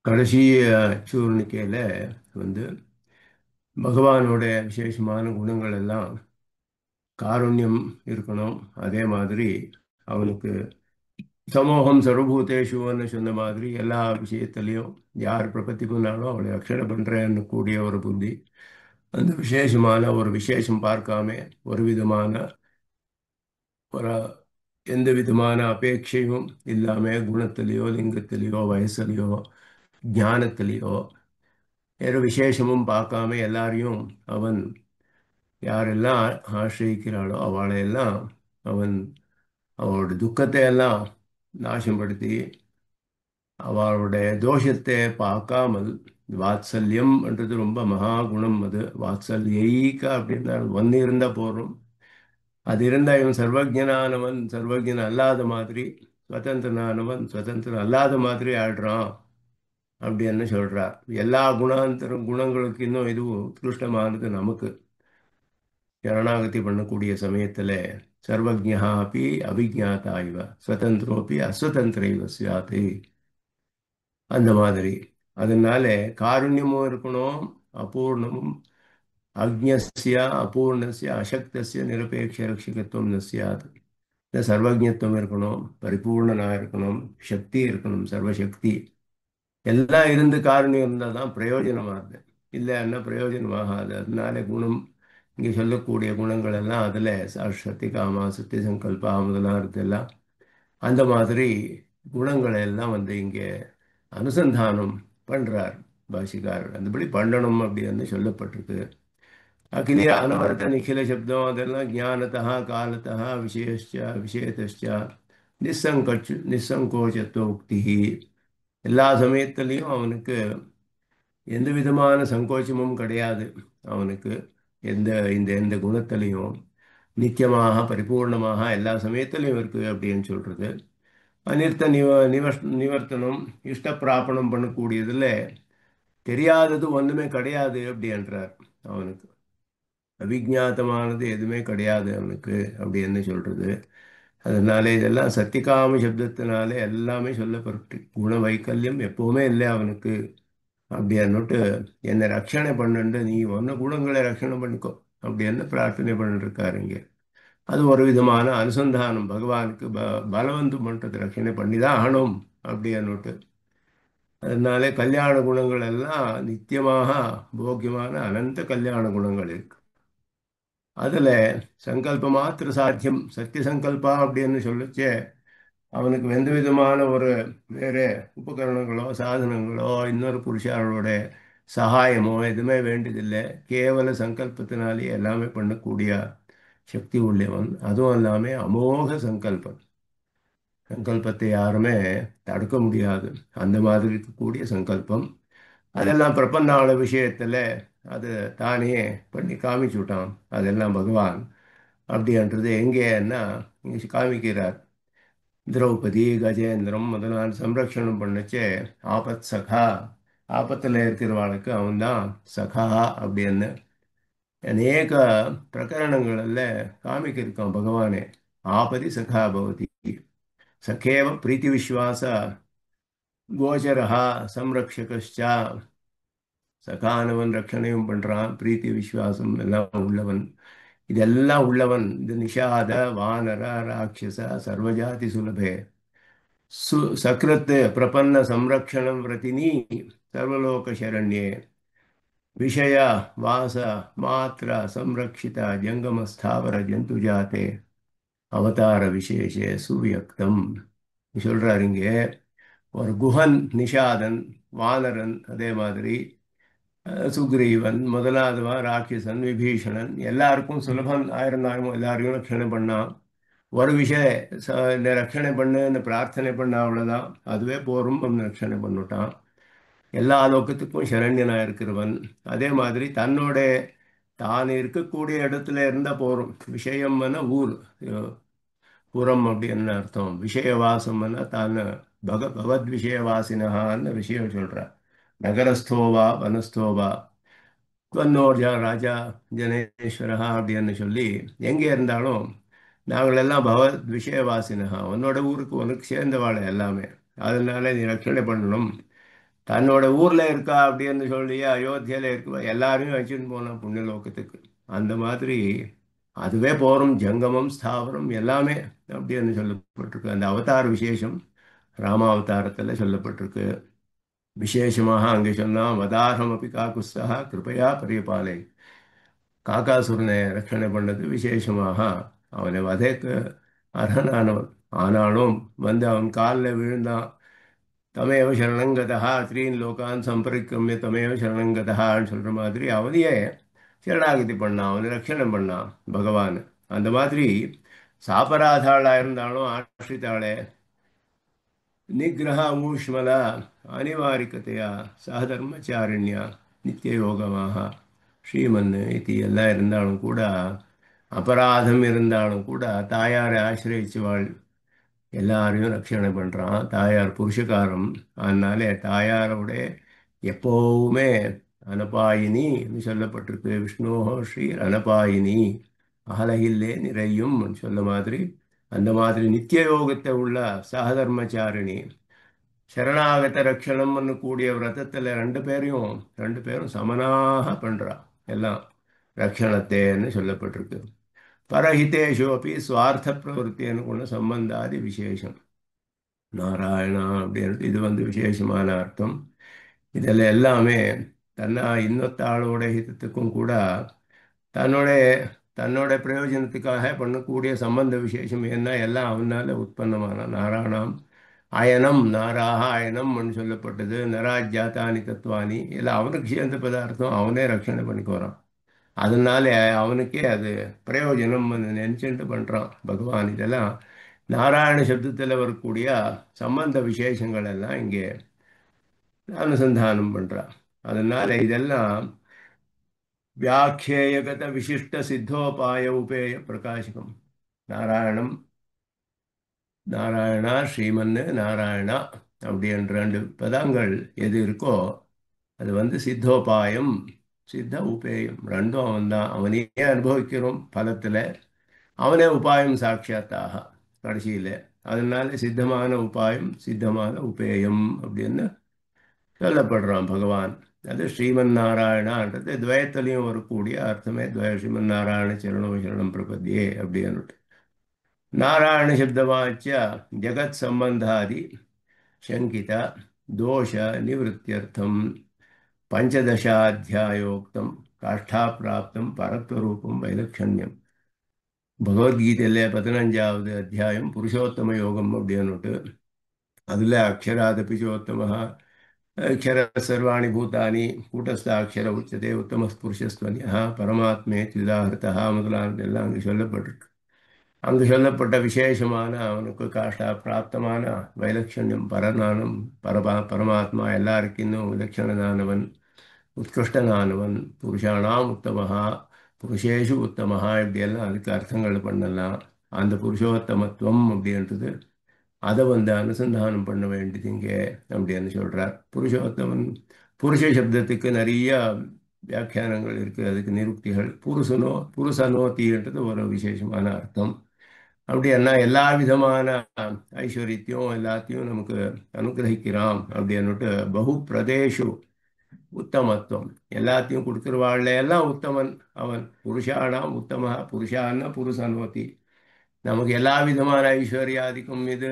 கடைசி சூர்ணிக்கையில் வந்து பகவானோட விசேஷமான குணங்கள் எல்லாம் காருண்யம் இருக்கணும். அதே மாதிரி அவனுக்கு சமூகம் சர்வபூதேஷுன்னு சொன்ன மாதிரி எல்லா விஷயத்திலையும் யார் பிரபத்தி பண்ணாலும் அவளை ரட்சணை பண்ணுறேன்னு கூடிய ஒரு புத்தி. அந்த விசேஷமான ஒரு விசேஷம் பார்க்காம ஒரு விதமான ஒரு எந்த விதமான அபேட்சையும் இல்லாமல் குணத்திலேயோ லிங்கத்திலேயோ வயசுலேயோ ஞானத்திலேயோ வேறு விசேஷமும் பார்க்காம எல்லாரையும் அவன் யாரெல்லாம் ஆசிரியிக்கிறாளோ அவளையெல்லாம் அவன் அவளோட துக்கத்தை எல்லாம் நாசப்படுத்தி அவளுடைய தோஷத்தை பார்க்காமல் வாத்சல்யம்ன்றது ரொம்ப மகா குணம். அது வாத்சல்யீக அப்படின்னா ஒன்று இருந்தால் போதும். அது இருந்தால் இவன் சர்வஜனானவன் சர்வஜன் அல்லாத மாதிரி, சுதந்திரனானவன் சுதந்திரன் அல்லாத மாதிரி ஆடுறான் அப்படின்னு சொல்றார். எல்லா குணங்களுக்கு இன்னும் இதுவும் உத்கிருஷ்டமானது நமக்கு சரணாகதி பண்ணக்கூடிய சமயத்தில் சர்வஜா அப்படி அவிஜாத்தா இவ சுதந்திரோப்பி அஸ்வதந்திர இவ சியாத்து. அந்த மாதிரி அதனால காருண்யமும் இருக்கணும், அபூர்ணமும் அக்ஞஸ்ய அபூர்ணஸ்ய அசக்தஸ்ய நிரபேட்ச ரட்சிகத்துவம் நசியாது. இந்த சர்வஜத்துவம் இருக்கணும், பரிபூர்ணனாக இருக்கணும், சக்தி இருக்கணும், சர்வசக்தி எல்லாம் இருந்து காருண்யம் இருந்தால் தான் பிரயோஜனமாகுது. இல்லைன்னா பிரயோஜனமாகாது. அதனால குணம் இங்கே சொல்லக்கூடிய குணங்கள் எல்லாம் அதில் சக்தி காமா சத்திய சங்கல்பா முதலாம் இதெல்லாம் அந்த மாதிரி குணங்களை எல்லாம் இங்கே அனுசந்தானம் பண்ணுறார் பாஷிகாரர். அந்தபடி பண்ணணும் அப்படின்னு சொல்லப்பட்டிருக்கு. அகில அனவரத நிখিல சப்தம் அதெல்லாம் ஞானத்தா காலத்தா விஷயத்தா நிசங்கோச்சத்துவ உக்தி. எல்லா சமயத்திலையும் அவனுக்கு எந்த விதமான சங்கோச்சமும் கிடையாது. அவனுக்கு எந்த எந்த குணத்திலையும் நித்தியமாக பரிபூர்ணமாக எல்லா சமயத்திலையும் இருக்கு அப்படின்னு சொல்றது. அனிர்த்த நிவர்த்தனம் இஷ்ட பிராபணம் பண்ணக்கூடியதுல தெரியாதது ஒன்றுமே கிடையாது அப்படின்றார். அவனுக்கு அவிஜாத்தமானது எதுவுமே கிடையாது அவனுக்கு அப்படின்னு சொல்றது. அதனால இதெல்லாம் சத்தியகாம சப்தத்தினாலே எல்லாமே சொல்லப்பட்டு குண வைக்கல்யம் எப்பவுமே இல்லை அவனுக்கு அப்படின்னுட்டு என்னை ரட்சணை பண்ணுண்டு நீ ஒன்ன குணங்களை ரட்சணை பண்ணிக்கோ அப்படின்னு பிரார்த்தனை பண்ணிருக்காருங்க. அது ஒரு விதமான அனுசந்தானம். பகவானுக்கு பலவந்தம் பண்றது ரட்சணை பண்ணிதான் ஆகணும் அப்படின்னுட்டு. அதனால கல்யாண குணங்கள் எல்லாம் நித்தியமாக போக்கியமான அனந்த கல்யாண குணங்கள் இருக்கு. அதுல சங்கல்ப மாத்திர சாத்தியம் சத்திய சங்கல்பா அப்படின்னு சொல்லிச்சே அவனுக்கு எந்த விதமான ஒரு வேற உபகரணங்களோ சாதனங்களோ இன்னொரு புருஷாரோட சகாயமோ எதுவுமே வேண்டியதில்லை. கேவல சங்கல்பத்தினாலே எல்லாமே பண்ணக்கூடிய சக்தி உள்ளவன். அதுவும் இல்லாமல் அமோக சங்கல்பம். சங்கல்பத்தை யாருமே தடுக்க முடியாது. அந்த மாதிரி இருக்கக்கூடிய சங்கல்பம். அதெல்லாம் பிரபன்னாள விஷயத்துல அது தானே பண்ணி காமிச்சு விட்டான். அதெல்லாம் பகவான் அப்படின்றது எங்கேன்னா இங்கே காமிக்கிறார். திரௌபதி கஜேந்திரம் முதலான சம்ரக்ஷணம் பண்ணச்சே ஆபத் சகா, ஆபத்தில் இருக்கிறவாளுக்கு அவன்தான் சகா அப்படின்னு அநேக பிரகரணங்களில் காமிக்கிருக்கான் பகவானே. ஆபதி சகா பவதி சகேவ பிரீத்தி விஸ்வாச கோச்சரஹா சம்ரக்ஷகச்சா. சகானவன் ரட்சணையும் பண்றான், பிரீத்தி விஸ்வாசம் எல்லாம் உள்ளவன். இதெல்லாம் உள்ளவன். இது நிஷாத வானர ராட்சச சர்வஜாதி சுலபே சக்ரத் பிரபன்ன சம்ரக்ஷணம் விரதினி சர்வலோக சரண்யே விஷய வாச மாத்திர சம்ரக்ஷித ஜங்கம ஸ்தாவர ஜந்து ஜாத்தே அவதார விசேஷே சுவியக்தம் சொல்றாரு இங்கே. ஒரு குஹன் நிஷாதன் வானரன் அதே மாதிரி சுக்ரீவன் முதலாதவா ராட்சசன் விபீஷணன் எல்லாருக்கும் சுலபன் ஆயிரம் எல்லாரையும் ரட்சணை பண்ணான். ஒரு விஷய இந்த ரட்சணை பண்ணு இந்த பிரார்த்தனை பண்ண அவ்வளோதான், அதுவே போரும் அவன் ரட்சணை பண்ணிட்டான். எல்லா லோகத்துக்கும் சரண்யனா இருக்கிறவன். அதே மாதிரி தன்னோட தான் இருக்கக்கூடிய இடத்துல இருந்தால் போரும். விஷயம்னா ஊர், புறம் அப்படின்னு அர்த்தம். விஷயவாசம்னா தான் பகவத் விஷயவாசினஹான்னு விஷயம் சொல்கிறார். நகரஸ்தோவா வனஸ்தோவா துவன்னோர்ஜா ராஜா ஜனேஸ்வரஹா அப்படின்னு சொல்லி எங்கே இருந்தாலும் நாங்களெல்லாம் பகவத் விஷயவாசினஹா, உன்னோட ஊருக்கு உனக்கு சேர்ந்தவாளை எல்லாமே. அதனால நீ ரட்சணை பண்ணணும். தன்னோட ஊர்ல இருக்கா அப்படின்னு சொல்லி அயோத்தியில இருக்க எல்லாரையும் வச்சுன்னு போனான் புண்ணியலோகத்துக்கு. அந்த மாதிரி அதுவே போரும் ஜங்கமம் ஸ்தாவரம் எல்லாமே அப்படின்னு சொல்லப்பட்டிருக்கு. அந்த அவதார விசேஷம் ராமாவதாரத்துல சொல்லப்பட்டிருக்கு. விசேஷமாக அங்கே சொன்னா வதாரம் அப்படி காக்குஸ்தா கிருபையா பரியபாலை. காக்காசுரனை ரட்சணை பண்ணது விசேஷமாக அவனை வதைக்கு அர்ஹனானவன். ஆனாலும் வந்து அவன் காலில் விழுந்தான். தமேவ சரணங்கதா த்ரீன் லோகான் சம்பரிக்கிரமிய தமேவ சரணங்கதான்னு சொல்ற மாதிரி அவனையே சரணாகதி பண்ணான், அவனை ரட்சணை பண்ணான் பகவான். அந்த மாதிரி சாபராதாளா இருந்தாலும் ஆசிரித்தாளே நிகிரக ஊஷ்மல அனிவாரிக்கத்தையா சகதர்மச்சாரிண்யா நித்தியயோகமாக ஸ்ரீமன் இது எல்லாம் இருந்தாலும் கூட அபராதம் இருந்தாலும் கூட தாயாரை ஆசிரியச்சுவாள் எல்லாரையும் ரட்சணை பண்ணுறான். தாயார் புருஷகாரம். அதனாலே தாயாரோட எப்போவுமே அனபாயினின்னு சொல்லப்பட்டிருக்கு. விஷ்ணுவோ ஸ்ரீ அனபாயினி அகலகில்லே நிறையும் சொல்ல மாதிரி அந்த மாதிரி நித்திய யோகத்தை உள்ள சகதர்மச்சாரிணி சரணாகத ரட்சணம்னு கூடிய விரதத்தில் ரெண்டு பேரும் சமனாக பண்றா. எல்லாம் ரட்சணத்தேன்னு சொல்லப்பட்டிருக்கு. பரஹிதேஷு அப்படி சுவார்த்த பிரவருத்தின்னு கொண்ட சம்பந்தாதி விசேஷம். நாராயணா அப்படின்னு இது வந்து விசேஷமான அர்த்தம். இதில் எல்லாமே இன்னொத்த ஆளோட ஹிதத்துக்கும் கூட தன்னோட தன்னோட பிரயோஜனத்துக்காக பண்ணக்கூடிய சம்பந்த விசேஷம் என்ன எல்லாம் அவனால உற்பத்தமான நாராயணம் அயனம் நாராக அயனம்னு சொல்லப்பட்டது. நராஜாத்தானி தத்துவானி எல்லாம் அவனுக்கு சேர்ந்த பதார்த்தம் அவனே ரட்சணை பண்ணிக்கு வரான். அதனால அவனுக்கே அது பிரயோஜனம் நினைச்சுட்டு பண்றான் பகவான். இதெல்லாம் நாராயண சப்தத்தில் வரக்கூடிய சம்பந்த விசேஷங்கள் எல்லாம் இங்கே அனுசந்தானம் பண்றான். அதனால இதெல்லாம் வியாக்கியேயகத விசிஷ்ட சித்தோபாய உபேய பிரகாசகம். நாராயணம் நாராயணா ஸ்ரீமன்னு நாராயணா அப்படின்ற ரெண்டு பதங்கள் எது இருக்கோ அது வந்து சித்தோபாயம் சித்த உபேயம் ரெண்டும் அவன்தான். அவனையே அனுபவிக்கிறோம் பலத்தில். அவனே உபாயம் சாட்சியாத்தாக கடைசியில். அதனால சித்தமான உபாயம் சித்தமான உபேயம் அப்படின்னு சொல்லப்படுறான் பகவான். அது ஸ்ரீமன் நாராயணான்றது துவயத்திலையும் வரக்கூடிய அர்த்தமே துவய ஸ்ரீமன் நாராயண சரணம் சரணம் பிரபத்தியே அப்படின்னு. நாராயண சப்தவாச்சிய ஜகத் சம்பந்தாதி சங்கித தோஷ நிவத்தியர்த்தம் பஞ்சதசாத்தியாயோக்தம் காஷ்டாப்பிராப்தம் பரத்வரூபம் வைலட்சண்யம். பகவத்கீதையில 15வது அத்தியாயம் புருஷோத்தம யோகம் அப்படின்னுட்டு அதுல அக்ஷராதபி சோத்தம அக்ஷர சர்வாணி பூதானி கூட்டஸ்த அக்ஷர உச்சதே உத்தம புருஷஸ்துவன்யா பரமாத்மே துதாகிருத்தா முதலானது எல்லாம் அங்கு சொல்லப்பட்டிருக்கு. அங்கு சொல்லப்பட்ட விசேஷமான அவனுக்கு காஷ்டா பிராப்தமான வைலட்சண்யம் பரநானம் பரமாத்மா எல்லாருக்கும் இன்னும் விலட்சணனானவன் உத்கிருஷ்டனானவன் புருஷானாம் உத்தமஹா புருஷேஷு உத்தமஹா இப்படியெல்லாம் அதுக்கு அர்த்தங்கள் பண்ணலாம். அந்த புருஷோத்தமத்துவம் அப்படின்றது அதை வந்து அனுசந்தானம் பண்ண வேண்டியது இங்கே அப்படின்னு சொல்றார். புருஷோத்தமன் புருஷ சப்தத்துக்கு நிறைய வியாக்கியானங்கள் இருக்கு, அதுக்கு நிருக்திகள். புருஷனோத்தின்றது ஒரு விசேஷமான அர்த்தம். அப்படின்னா எல்லா விதமான ஐஸ்வர்யத்தையும் எல்லாத்தையும் நமக்கு அனுகிரகிக்கிறான் அப்படின்னுட்டு பகு பிரதேஷு உத்தமத்துவம் எல்லாத்தையும் கொடுக்குறவாழ்ல எல்லாம் உத்தமன் அவன். புருஷானாம் உத்தம புருஷான்னா புருஷனோத்தி நமக்கு எல்லா விதமான ஐஸ்வர்யாதிக்கும் இது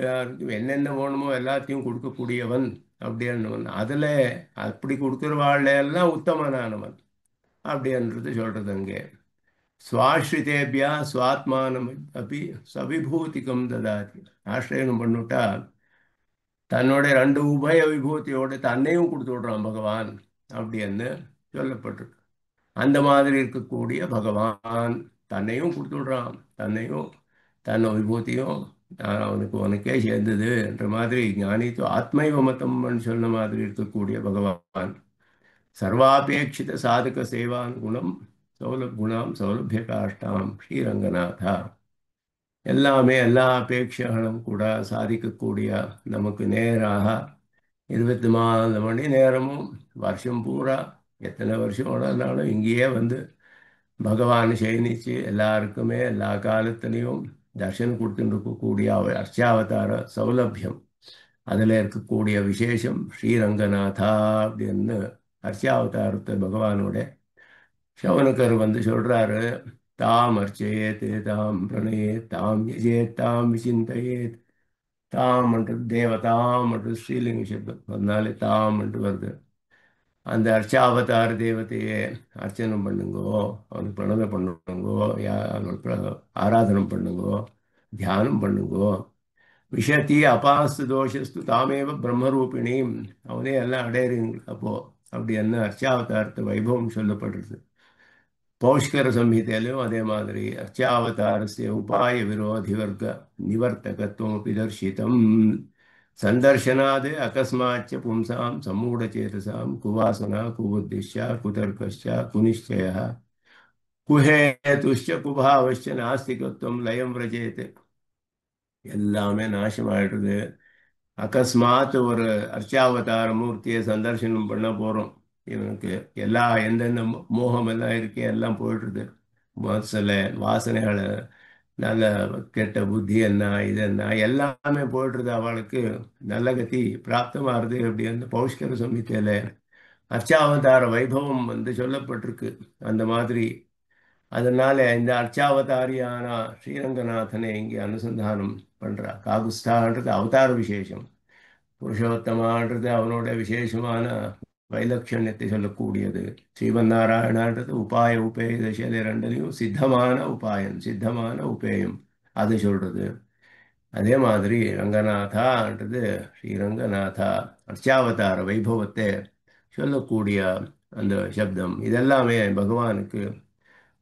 என்னென்ன வேணுமோ எல்லாத்தையும் கொடுக்கக்கூடியவன் அப்படின்னவன். அதுல அப்படி கொடுக்குறவாழ்ல எல்லாம் உத்தமனானவன் அப்படின்றது சொல்றது அங்கே. சுவாஸ்ரிதேபியா சுவாத்மானம் அப்படி சவிபூதிக்கம் ததாதி. ஆசிரியனம் பண்ணுட்டா தன்னோட ரெண்டு உபய விபூதியோட தன்னையும் கொடுத்து விடுறான் பகவான் அப்படின்னு சொல்லப்பட்டிருக்கு. அந்த மாதிரி இருக்கக்கூடிய பகவான் தன்னையும் கொடுத்து விடுறான். தன்னையும் தன் விபூதியும் உனக்கே சேர்ந்தது என்ற மாதிரி ஞானித்து ஆத்மைவ மதம்னு சொன்ன மாதிரி இருக்கக்கூடிய பகவான் சர்வாபேட்சித சாதக சேவான் குணம் குணாம் சௌலபிய காஷ்டாம் ஸ்ரீரங்கநாதா. எல்லாமே எல்லா அபேட்சைகளும் கூட சாதிக்கக்கூடிய நமக்கு நேராக 24 மணி நேரமும் வருஷம் பூரா எத்தனை வருஷம் ஆனாலும் இங்கேயே வந்து பகவான் சயனிச்சு எல்லாருக்குமே எல்லா காலத்திலையும் தர்ஷனம் கொடுத்துட்டு இருக்கக்கூடிய அர்ச்சாவதார சௌலபியம் அதில் இருக்கக்கூடிய விசேஷம் ஸ்ரீரங்கநாதா அப்படின்னு அர்ச்சாவதாரத்தை பகவானோட சவனகர் வந்து சொல்றாரு. தாம் அர்ச்சயேத் தாம் பிரணயேத் தாம் யஜேத் தாம் விசிந்தயேத். தாம் என்று தேவதாம் என்று ஸ்ரீலிங்க சப்தம், அதனால தாம் என்று வருது. அந்த அர்ச்சாவதார தேவதையை அர்ச்சனை பண்ணுங்கோ, அவனுக்கு பிரணதம் பண்ணுங்கோ, அவனுக்கு ஆராதனம் பண்ணுங்கோ, தியானம் பண்ணுங்கோ. விஷயத்தி அபாஸ்து தோஷஸ்து தாமேவ பிரம்மரூபிணியும், அவனே எல்லாம் அடையிறீங்க அப்போ. அப்படி என்ன அர்ச்சாவதாரத்தை வைபவம் சொல்லப்படுறது. பௌஷ்கர சம்ஹிதையிலும் அதே மாதிரி அர்ச்சாவதாரஸ்ய உபாய விரோதி வர்க்க நிவர்த்தகத்துவம் தர்ஷிதம். சந்தர்ஷனாத் அகஸ்மாச்ச பும்சாம் சம்மூடச்சேதசாம் குவாசனா குபுத்திஷ்ச குதர்க்கஷ்ச குநிச்சய குஹேதுஷ்ச குபாவஷ்ச நாஸ்திகத்துவம் லயம் விரஜேத். எல்லாமே நாசமாயிடுது. அகஸ்மாத் ஒரு அர்ச்சாவதார மூர்த்தியை சந்தர்சனம் பண்ண போறோம். இவனுக்கு எல்லா எந்தெந்த மோகம் எல்லாம் இருக்கே எல்லாம் போயிடுது. மனசுல வாசனைகள், நல்ல கெட்ட புத்தி என்ன இது என்ன எல்லாமே போயிடுறது. அவளுக்கு நல்ல கதி பிராப்தமாகுது. அப்படி அந்த பௌஷ்கர சம்ஹிதையில அர்ச்சாவதார வைபவம் வந்து சொல்லப்பட்டிருக்கு. அந்த மாதிரி அதனால இந்த அர்ச்சாவதாரியான ஸ்ரீரங்கநாதனை இங்கே அனுசந்தானம் பண்றா. காகுஸ்தான்றது அவதார விசேஷம். புருஷோத்தமான்றது அவனோட விசேஷமான வைலட்சண்யத்தை சொல்லக்கூடியது. ஸ்ரீமன் நாராயணன்றது உபாய உபேய தசையில ரெண்டுலையும் சித்தமான உபாயம், சித்தமான உபேயம் அது சொல்றது. அதே மாதிரி ரங்கநாதான்றது ஸ்ரீரங்கநாதா அர்ச்சாவதார வைபவத்தை சொல்லக்கூடிய அந்த சப்தம். இதெல்லாமே பகவானுக்கு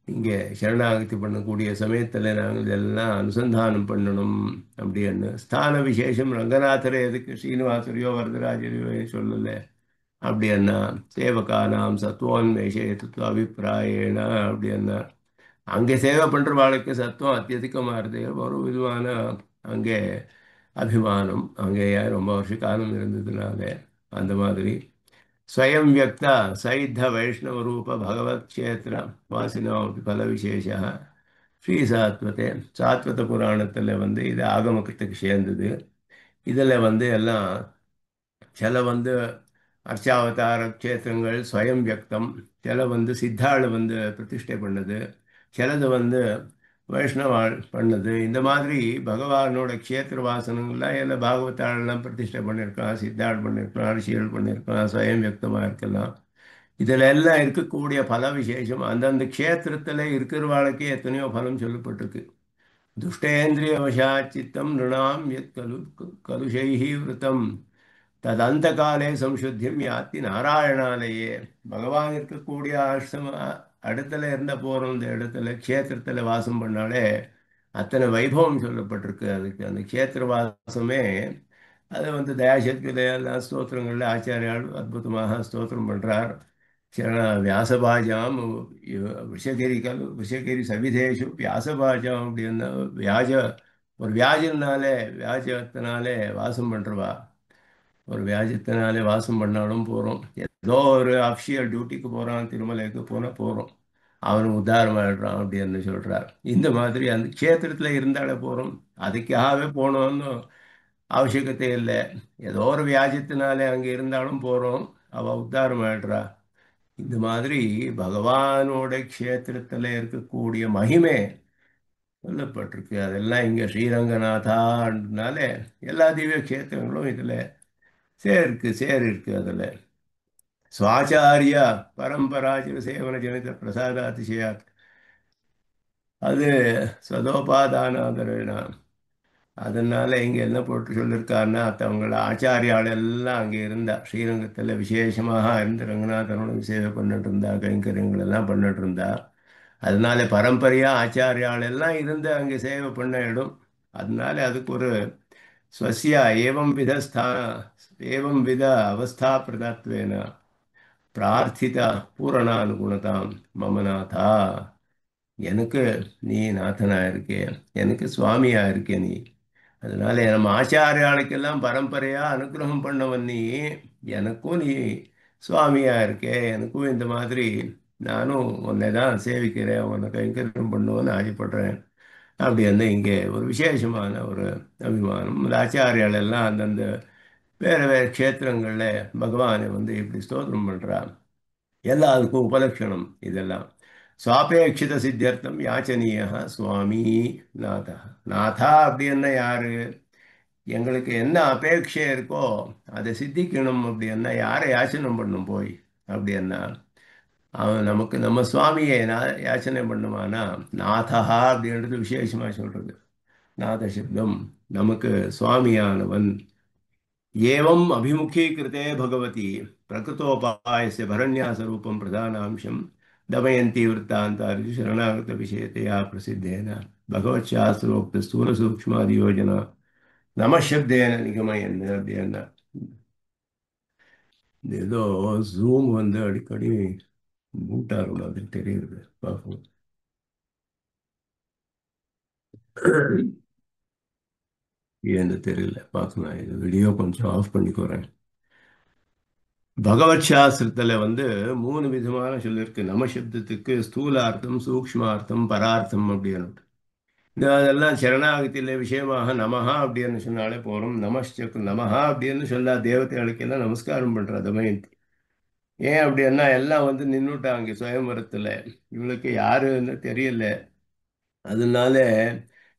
இங்கே சரணாகதி பண்ணக்கூடிய சமயத்தில் நாங்கள் இதெல்லாம் அனுசந்தானம் பண்ணணும் அப்படின்னு. ஸ்தான விசேஷம் ரங்கநாதரே எதுக்கு ஸ்ரீனிவாசரையோ வரதராஜரையோ சொல்லலை. அப்படின்னா சேவகானாம் சத்துவோன்மேஷே தத்துவ அபிப்பிராயேன அப்படின்னா அங்கே சேவை பண்ணுறவாளுக்கு சத்துவம் அத்தியதிகமாகிறது. ஒரு விதமான அங்கே அபிமானம், அங்கே ரொம்ப வருஷ காலம் இருந்ததுனால அந்த மாதிரி ஸ்வயம் வியக்தா சைத்த வைஷ்ணவ ரூப பகவத் கஷேத்திர வாசினோபி பல விசேஷ ஸ்ரீ சாத்வதே. சாத்வத புராணத்தில் வந்து இது ஆகமத்துக்கு சேர்ந்தது. இதில் வந்து எல்லாம் சில வந்து அர்ச்சாவதார க்ஷேத்திரங்கள் ஸ்வயம் வியக்தம், சில வந்து சித்தாள் வந்து பிரதிஷ்டை பண்ணது, சிலது வந்து வைஷ்ணவாள் பண்ணது. இந்த மாதிரி பகவானோட க்ஷேத்திர வாசனங்கள்லாம் எல்லாம் பாகவதாளெல்லாம் பிரதிஷ்டை பண்ணியிருக்கலாம், சித்தாள் பண்ணியிருக்கலாம், ரிஷிகள் பண்ணியிருக்கலாம், ஸ்வயம் வியக்தமாக இருக்கலாம். இதில் எல்லாம் இருக்கக்கூடிய பல விசேஷம் அந்தந்த க்ஷேத்திரத்தில் இருக்கிறவாளுக்கே எத்தனையோ பலம் சொல்லப்பட்டிருக்கு. துஷ்டேந்திரிய வசாத் சித்தம் நிருணாம் யத் கலுஷைஹி விருத்தம் ததந்த காலே சம்சுத்தியம் யாத்தி நாராயணாலயே. பகவான் இருக்கக்கூடிய ஆசிரம இடத்துல இருந்த போகிறோம். இந்த இடத்துல க்ஷேத்திரத்தில் வாசம் பண்ணாலே அத்தனை வைபவம் சொல்லப்பட்டிருக்கு. அதுக்கு அந்த க்ஷேத்திர வாசமே அது வந்து தயாசக்தியில எல்லாம் ஸ்தோத்திரங்களில் ஆச்சாரியால் அற்புதமாக ஸ்தோத்திரம் பண்ணுறார். வியாசபாஜாம் விஷகிரி சவிதேஷு வியாசபாஜாம் அப்படின்னு வியாஜ ஒரு வியாஜத்தினாலே வாசம் பண்ணுறவா. ஒரு வியாஜத்தினாலே வாசம் பண்ணாலும் போகிறோம். ஏதோ ஒரு அஃபிஷியல் டியூட்டிக்கு போகிறான், திருமலைக்கு போகிறோம், அவனுக்கு உத்தாரம் ஆயிடுறான் அப்படின்னு சொல்கிறார். இந்த மாதிரி அந்த க்ஷேத்திரத்தில் இருந்தாலே போகிறோம். அதுக்காகவே போகணும்னு அவசியக்கத்தை இல்லை. ஏதோ ஒரு வியாஜத்தினாலே அங்கே இருந்தாலும் போகிறோம், அவள் உத்தாரம் ஆயிடுறா. இந்த மாதிரி பகவானோட க்ஷேத்திரத்தில் இருக்கக்கூடிய மகிமை சொல்லப்பட்டிருக்கு. அதெல்லாம் இங்கே ஸ்ரீரங்கநாதான்றதுனால எல்லா திவ்ய க்ஷேத்திரங்களும் இதில் சேர் இருக்கு. அதில் சுவாச்சாரிய பரம்பராஜ சேவன ஜனித பிரசாதாதிசயாத் அது சதோபாதானாதரேன. அதனால இங்கே என்ன போட்டு சொல்லியிருக்காருன்னா, அவங்கள ஆச்சாரியால் எல்லாம் அங்கே இருந்தா ஸ்ரீரங்கத்தில் விசேஷமாக இருந்து ரங்கநாதனோட சேவை பண்ணிட்டு இருந்தா, கைங்கரியங்கள் எல்லாம் பண்ணிட்டு இருந்தா. அதனால பரம்பரையா ஆச்சாரியால் எல்லாம் இருந்து அங்கே சேவை பண்ண இடம். அதனால அதுக்கு ஒரு ஸ்வசியா ஏவம் வித அவஸ்தா பிரதத்வேன பிரார்த்தித பூரணானுகுணதாம் மமநாதா. எனக்கு நீ நாதனா இருக்கே, எனக்கு சுவாமியா இருக்கே நீ. அதனால நம்ம ஆச்சாரியாளுக்கெல்லாம் பரம்பரையா அனுகிரகம் பண்ணவன் நீ. எனக்கும் நீ சுவாமியா இருக்கே. எனக்கும் இந்த மாதிரி நானும் உன்னை தான் சேவிக்கிறேன், உன்னை கைங்கரியம் பண்ணுவேன்னு ஆசைப்படுறேன். அப்படி வந்து இங்கே ஒரு விசேஷமான ஒரு அபிமானம். இந்த ஆச்சாரியால் எல்லாம் அந்தந்த வேற வேற க்ஷேத்திரங்கள்ல பகவானை வந்து இப்படி ஸ்தோத்திரம் பண்றா. எல்லாருக்கும் உபலட்சணம் இதெல்லாம். சுவாபேட்சித சித்தியர்த்தம் யாச்சனீய சுவாமி நாதா. நாதா அப்படின்னா யாரு? எங்களுக்கு என்ன அபேட்சை இருக்கோ அதை சித்திக்கணும் அப்படின்னா யாரை யாச்சனை பண்ணும் போய் அப்படின்னா அவன் நமக்கு நம்ம சுவாமியை யாச்சனை பண்ணுவானா. நாதா அப்படின்றது விசேஷமா சொல்றது. நாத சப்தம் நமக்கு சுவாமியானவன். ஏவம் அபிமுகீகிருத்தே பகவதி பிரகிருத்தோபாயஸ்ய பரண்யாசரூபம் பிரதானாம்சம் தமயந்தி விற்த்தாந்தாரி சரணாகத விஷயத்தையா பிரசித்தேன பகவத் சாஸ்திரோக்த ஸ்தூல சூக்ஷ்மாதி யோஜனா நமசப்தேன நிகமயன் அப்படின்னா. இது ஏதோ ஜூம் வந்து அடிக்கடி மூட்டாகும் அது தெரியுது பார்ப்போம். ஏன்னு தெரியல பார்க்கலாம். இது வீடியோ கொஞ்சம் ஆஃப் பண்ணிக்கோறேன். பகவத் சாஸ்திரத்துல வந்து மூணு விதமான சொல்லிருக்கு. நம சப்தத்துக்கு ஸ்தூலார்த்தம் சூக்ஷ்மார்த்தம் பரார்த்தம் அப்படின்னு. இந்த அதெல்லாம் சரணாகத்தில விஷயமாக நமஹா அப்படின்னு சொன்னாலே போறோம். நமஸ்சக்கு நமஹா அப்படின்னு சொல்லா தேவதைகளுக்கெல்லாம் நமஸ்காரம் பண்ற தமயந்தி. ஏன் அப்படின்னா எல்லாம் வந்து நின்னுட்டாங்க சுயம்பரத்துல. இவளுக்கு யாருன்னு தெரியல. அதனால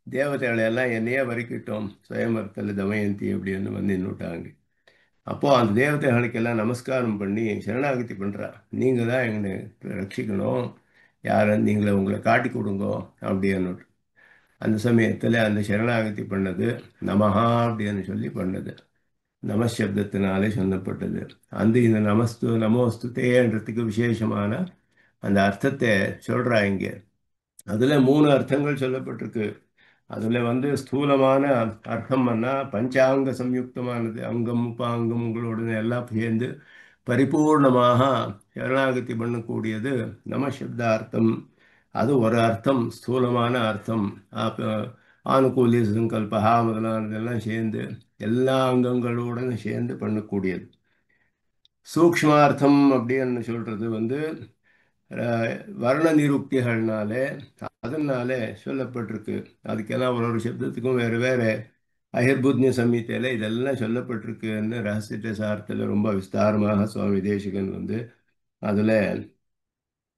தேவதைகளை எல்லாம் என்னையே வரிக்கிட்டோம் சுயம்பரத்துல தமயந்தி அப்படின்னு வந்து நின்னுட்டாங்க. அப்போ அந்த தேவதைகளுக்கெல்லாம் நமஸ்காரம் பண்ணி சரணாகதி பண்றா. நீங்க தான் எங்களை ரட்சிக்கணும். யார நீங்களே உங்களை காட்டி கொடுங்கோ அப்படின்னு. அந்த சமயத்துல அந்த சரணாகதி பண்ணது நமஹா அப்படின்னு சொல்லி பண்ணது. நமசப்தத்தினாலே சொல்லப்பட்டது. அந்த இந்த நமோஸ்துதேன்றதுக்கு விசேஷமான அந்த அர்த்தத்தை சொல்றா இங்க. அதுல மூணு அர்த்தங்கள் சொல்லப்பட்டிருக்கு. அதுல வந்து ஸ்தூலமான அர்த்தம்னா பஞ்சாங்க சம்யுக்தமானது. அங்கம் உபாங்கம் உங்களோட எல்லாம் சேர்ந்து பரிபூர்ணமாக சரணாகதி பண்ணக்கூடியது நமசப்தார்த்தம். அது ஒரு அர்த்தம், ஸ்தூலமான அர்த்தம். அப்ப ஆனுகூல்ய சங்கல்பா முதலானதெல்லாம் சேர்ந்து எல்லா அங்கங்களுடன் சேர்ந்து பண்ணக்கூடியது. சூக்ஷ்மார்த்தம் அப்படின்னு சொல்றது வந்து வர்ண நிருக்திகள்னாலே அதனாலே சொல்லப்பட்டிருக்கு. அதுக்கெல்லாம் ஒரு ஒரு சப்தத்துக்கும் வேறு வேற அகிர்புத்ய சம்ஹிதையில இதெல்லாம் சொல்லப்பட்டிருக்குன்னு ரகசிய சாரத்தில் ரொம்ப விஸ்தாரமாக சுவாமி தேசிகன் வந்து அதுல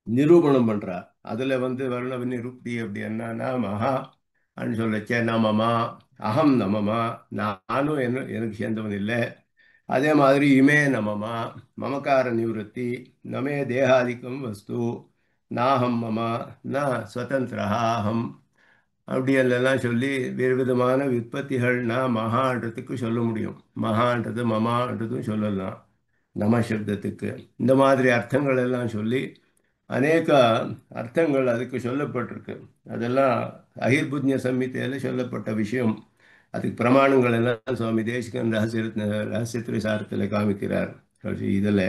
நிரூபணம் பண்றா. அதுல வந்து வர்ண நிருக்தி அப்படி என்னன்னா மகா அப்படின்னு சொல்லச்சே நமமா அகம் நமமா நானும் எனக்கு சேர்ந்தவன் இல்லை. அதே மாதிரி இமே நமமா மமகார நிவத்தி நமே தேகாதிக்கம் வஸ்து நாஹம் மம ந ஸ்வதந்திரா அகம் அப்படி எல்லாம் சொல்லி விதவிதமான விற்பத்திகள்னா மகான்றதுக்கு சொல்ல முடியும். மகான்றது மமான்றதும் சொல்லலாம் நம சப்தத்துக்கு. இந்த மாதிரி அர்த்தங்கள் எல்லாம் சொல்லி அநேக அர்த்தங்கள் அதுக்கு சொல்லப்பட்டிருக்கு. அதெல்லாம் அகிர்புத்ய சம்ஹிதையில சொல்லப்பட்ட விஷயம். அதுக்கு பிரமாணங்கள் எல்லாம் சுவாமி தேசிகன் ரகசியத்திரை சாரத்தில் காமிக்கிறார். கடைசி இதில்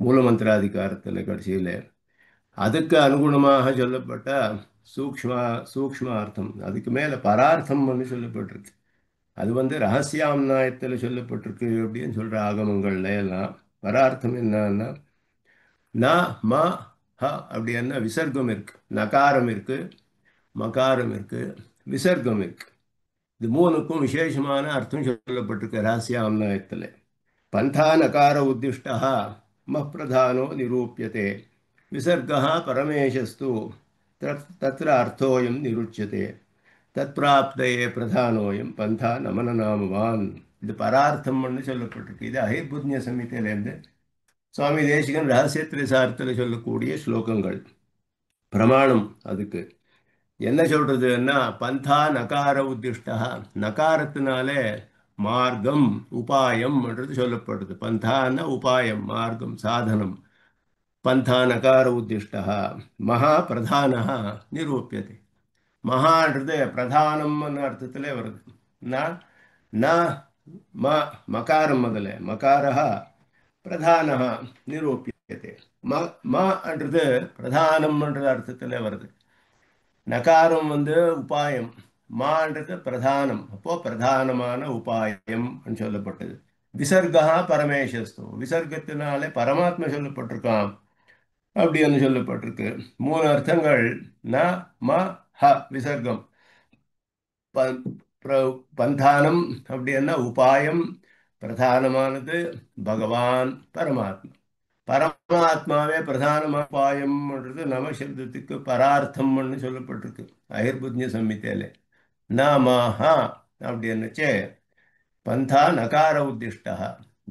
மூலமந்திராதிகாரத்தில் கடைசியில் அதுக்கு அனுகுணமாக சொல்லப்பட்ட சூக்ஷ்மா சூக்ஷ்ம அர்த்தம். அதுக்கு மேலே பரார்த்தம்னு சொல்லப்பட்டிருக்கு. அது வந்து ரகசியாம்நாயத்தில் சொல்லப்பட்டிருக்கு அப்படின்னு சொல்ற ஆகமங்கள்ல எல்லாம். பரார்த்தம் என்னன்னா ந ம ஹ அப்படின்னா விசர்க்கம் இருக்கு, நகாரம் இருக்கு, மகாரம் இருக்கு, விசர்க்கம் இருக்கு. இது மூணுக்கும் விசேஷமான அர்த்தம் சொல்லப்பட்டிருக்கு ரகசியாம்நாயத்தில். பந்தா நகார உத்திஷ்டா மப்பிரதானோ நிரூபியதே விசர்கः பரமேशस्तु தத்ர அர்த்தோயம் நிருச்சியதே தத்பிராப்தயே பிரதானோயம் பந்தா நமனநாமவான். இது பரார்த்தம்னு சொல்லப்பட்டிருக்கு. இது அஹிர்புத்ய சம்ஹிதையிலேருந்து சுவாமி தேசிகன் ரகசியத்திரை சாரத்தில் சொல்லக்கூடிய ஸ்லோகங்கள். பிரமாணம் அதுக்கு என்ன சொல்றதுன்னா பந்தா நகார உத்திஷ்டா. நகாரத்தினாலே மார்க்கம் உபாயம்ன்றது சொல்லப்படுது. பந்தான உபாயம் மார்க்கம் சாதனம். பந்தா நகார உத்திஷ்டா மகா பிரதான நிரூபியதே. மகான்றது பிரதானம்னு அர்த்தத்திலே வருது. ந ந ம மகாரம் முதல்ல மகாரः பிரதானः நிரூபியதே. ம மன்றது பிரதானம்ன்ற அர்த்தத்திலே வருது. நகாரம் வந்து உபாயம், மான்றது பிரதானம். அப்போ பிரதானமான உபாயம் சொல்லப்பட்டது. விசர்கா பரமேசஸ்து. விசர்க்கத்தினாலே பரமாத்மா சொல்லப்பட்டிருக்கான் அப்படின்னு சொல்லப்பட்டிருக்கு. மூணு அர்த்தங்கள். ந ம ஹ விசர்க்கம். பந்தானம் அப்படின்னா உபாயம், பிரதானமானது பகவான் பரமாத்மா. பரமாத்மாவே பிரதானமான உபாயம்ன்றது நமசப்தத்துக்கு பரார்த்தம்னு சொல்லப்பட்டிருக்கு அகிர்புத்ய சம்மித்தையில. நாமஹா அப்படின்னுச்சே பந்தா நகார உத்திஷ்டா.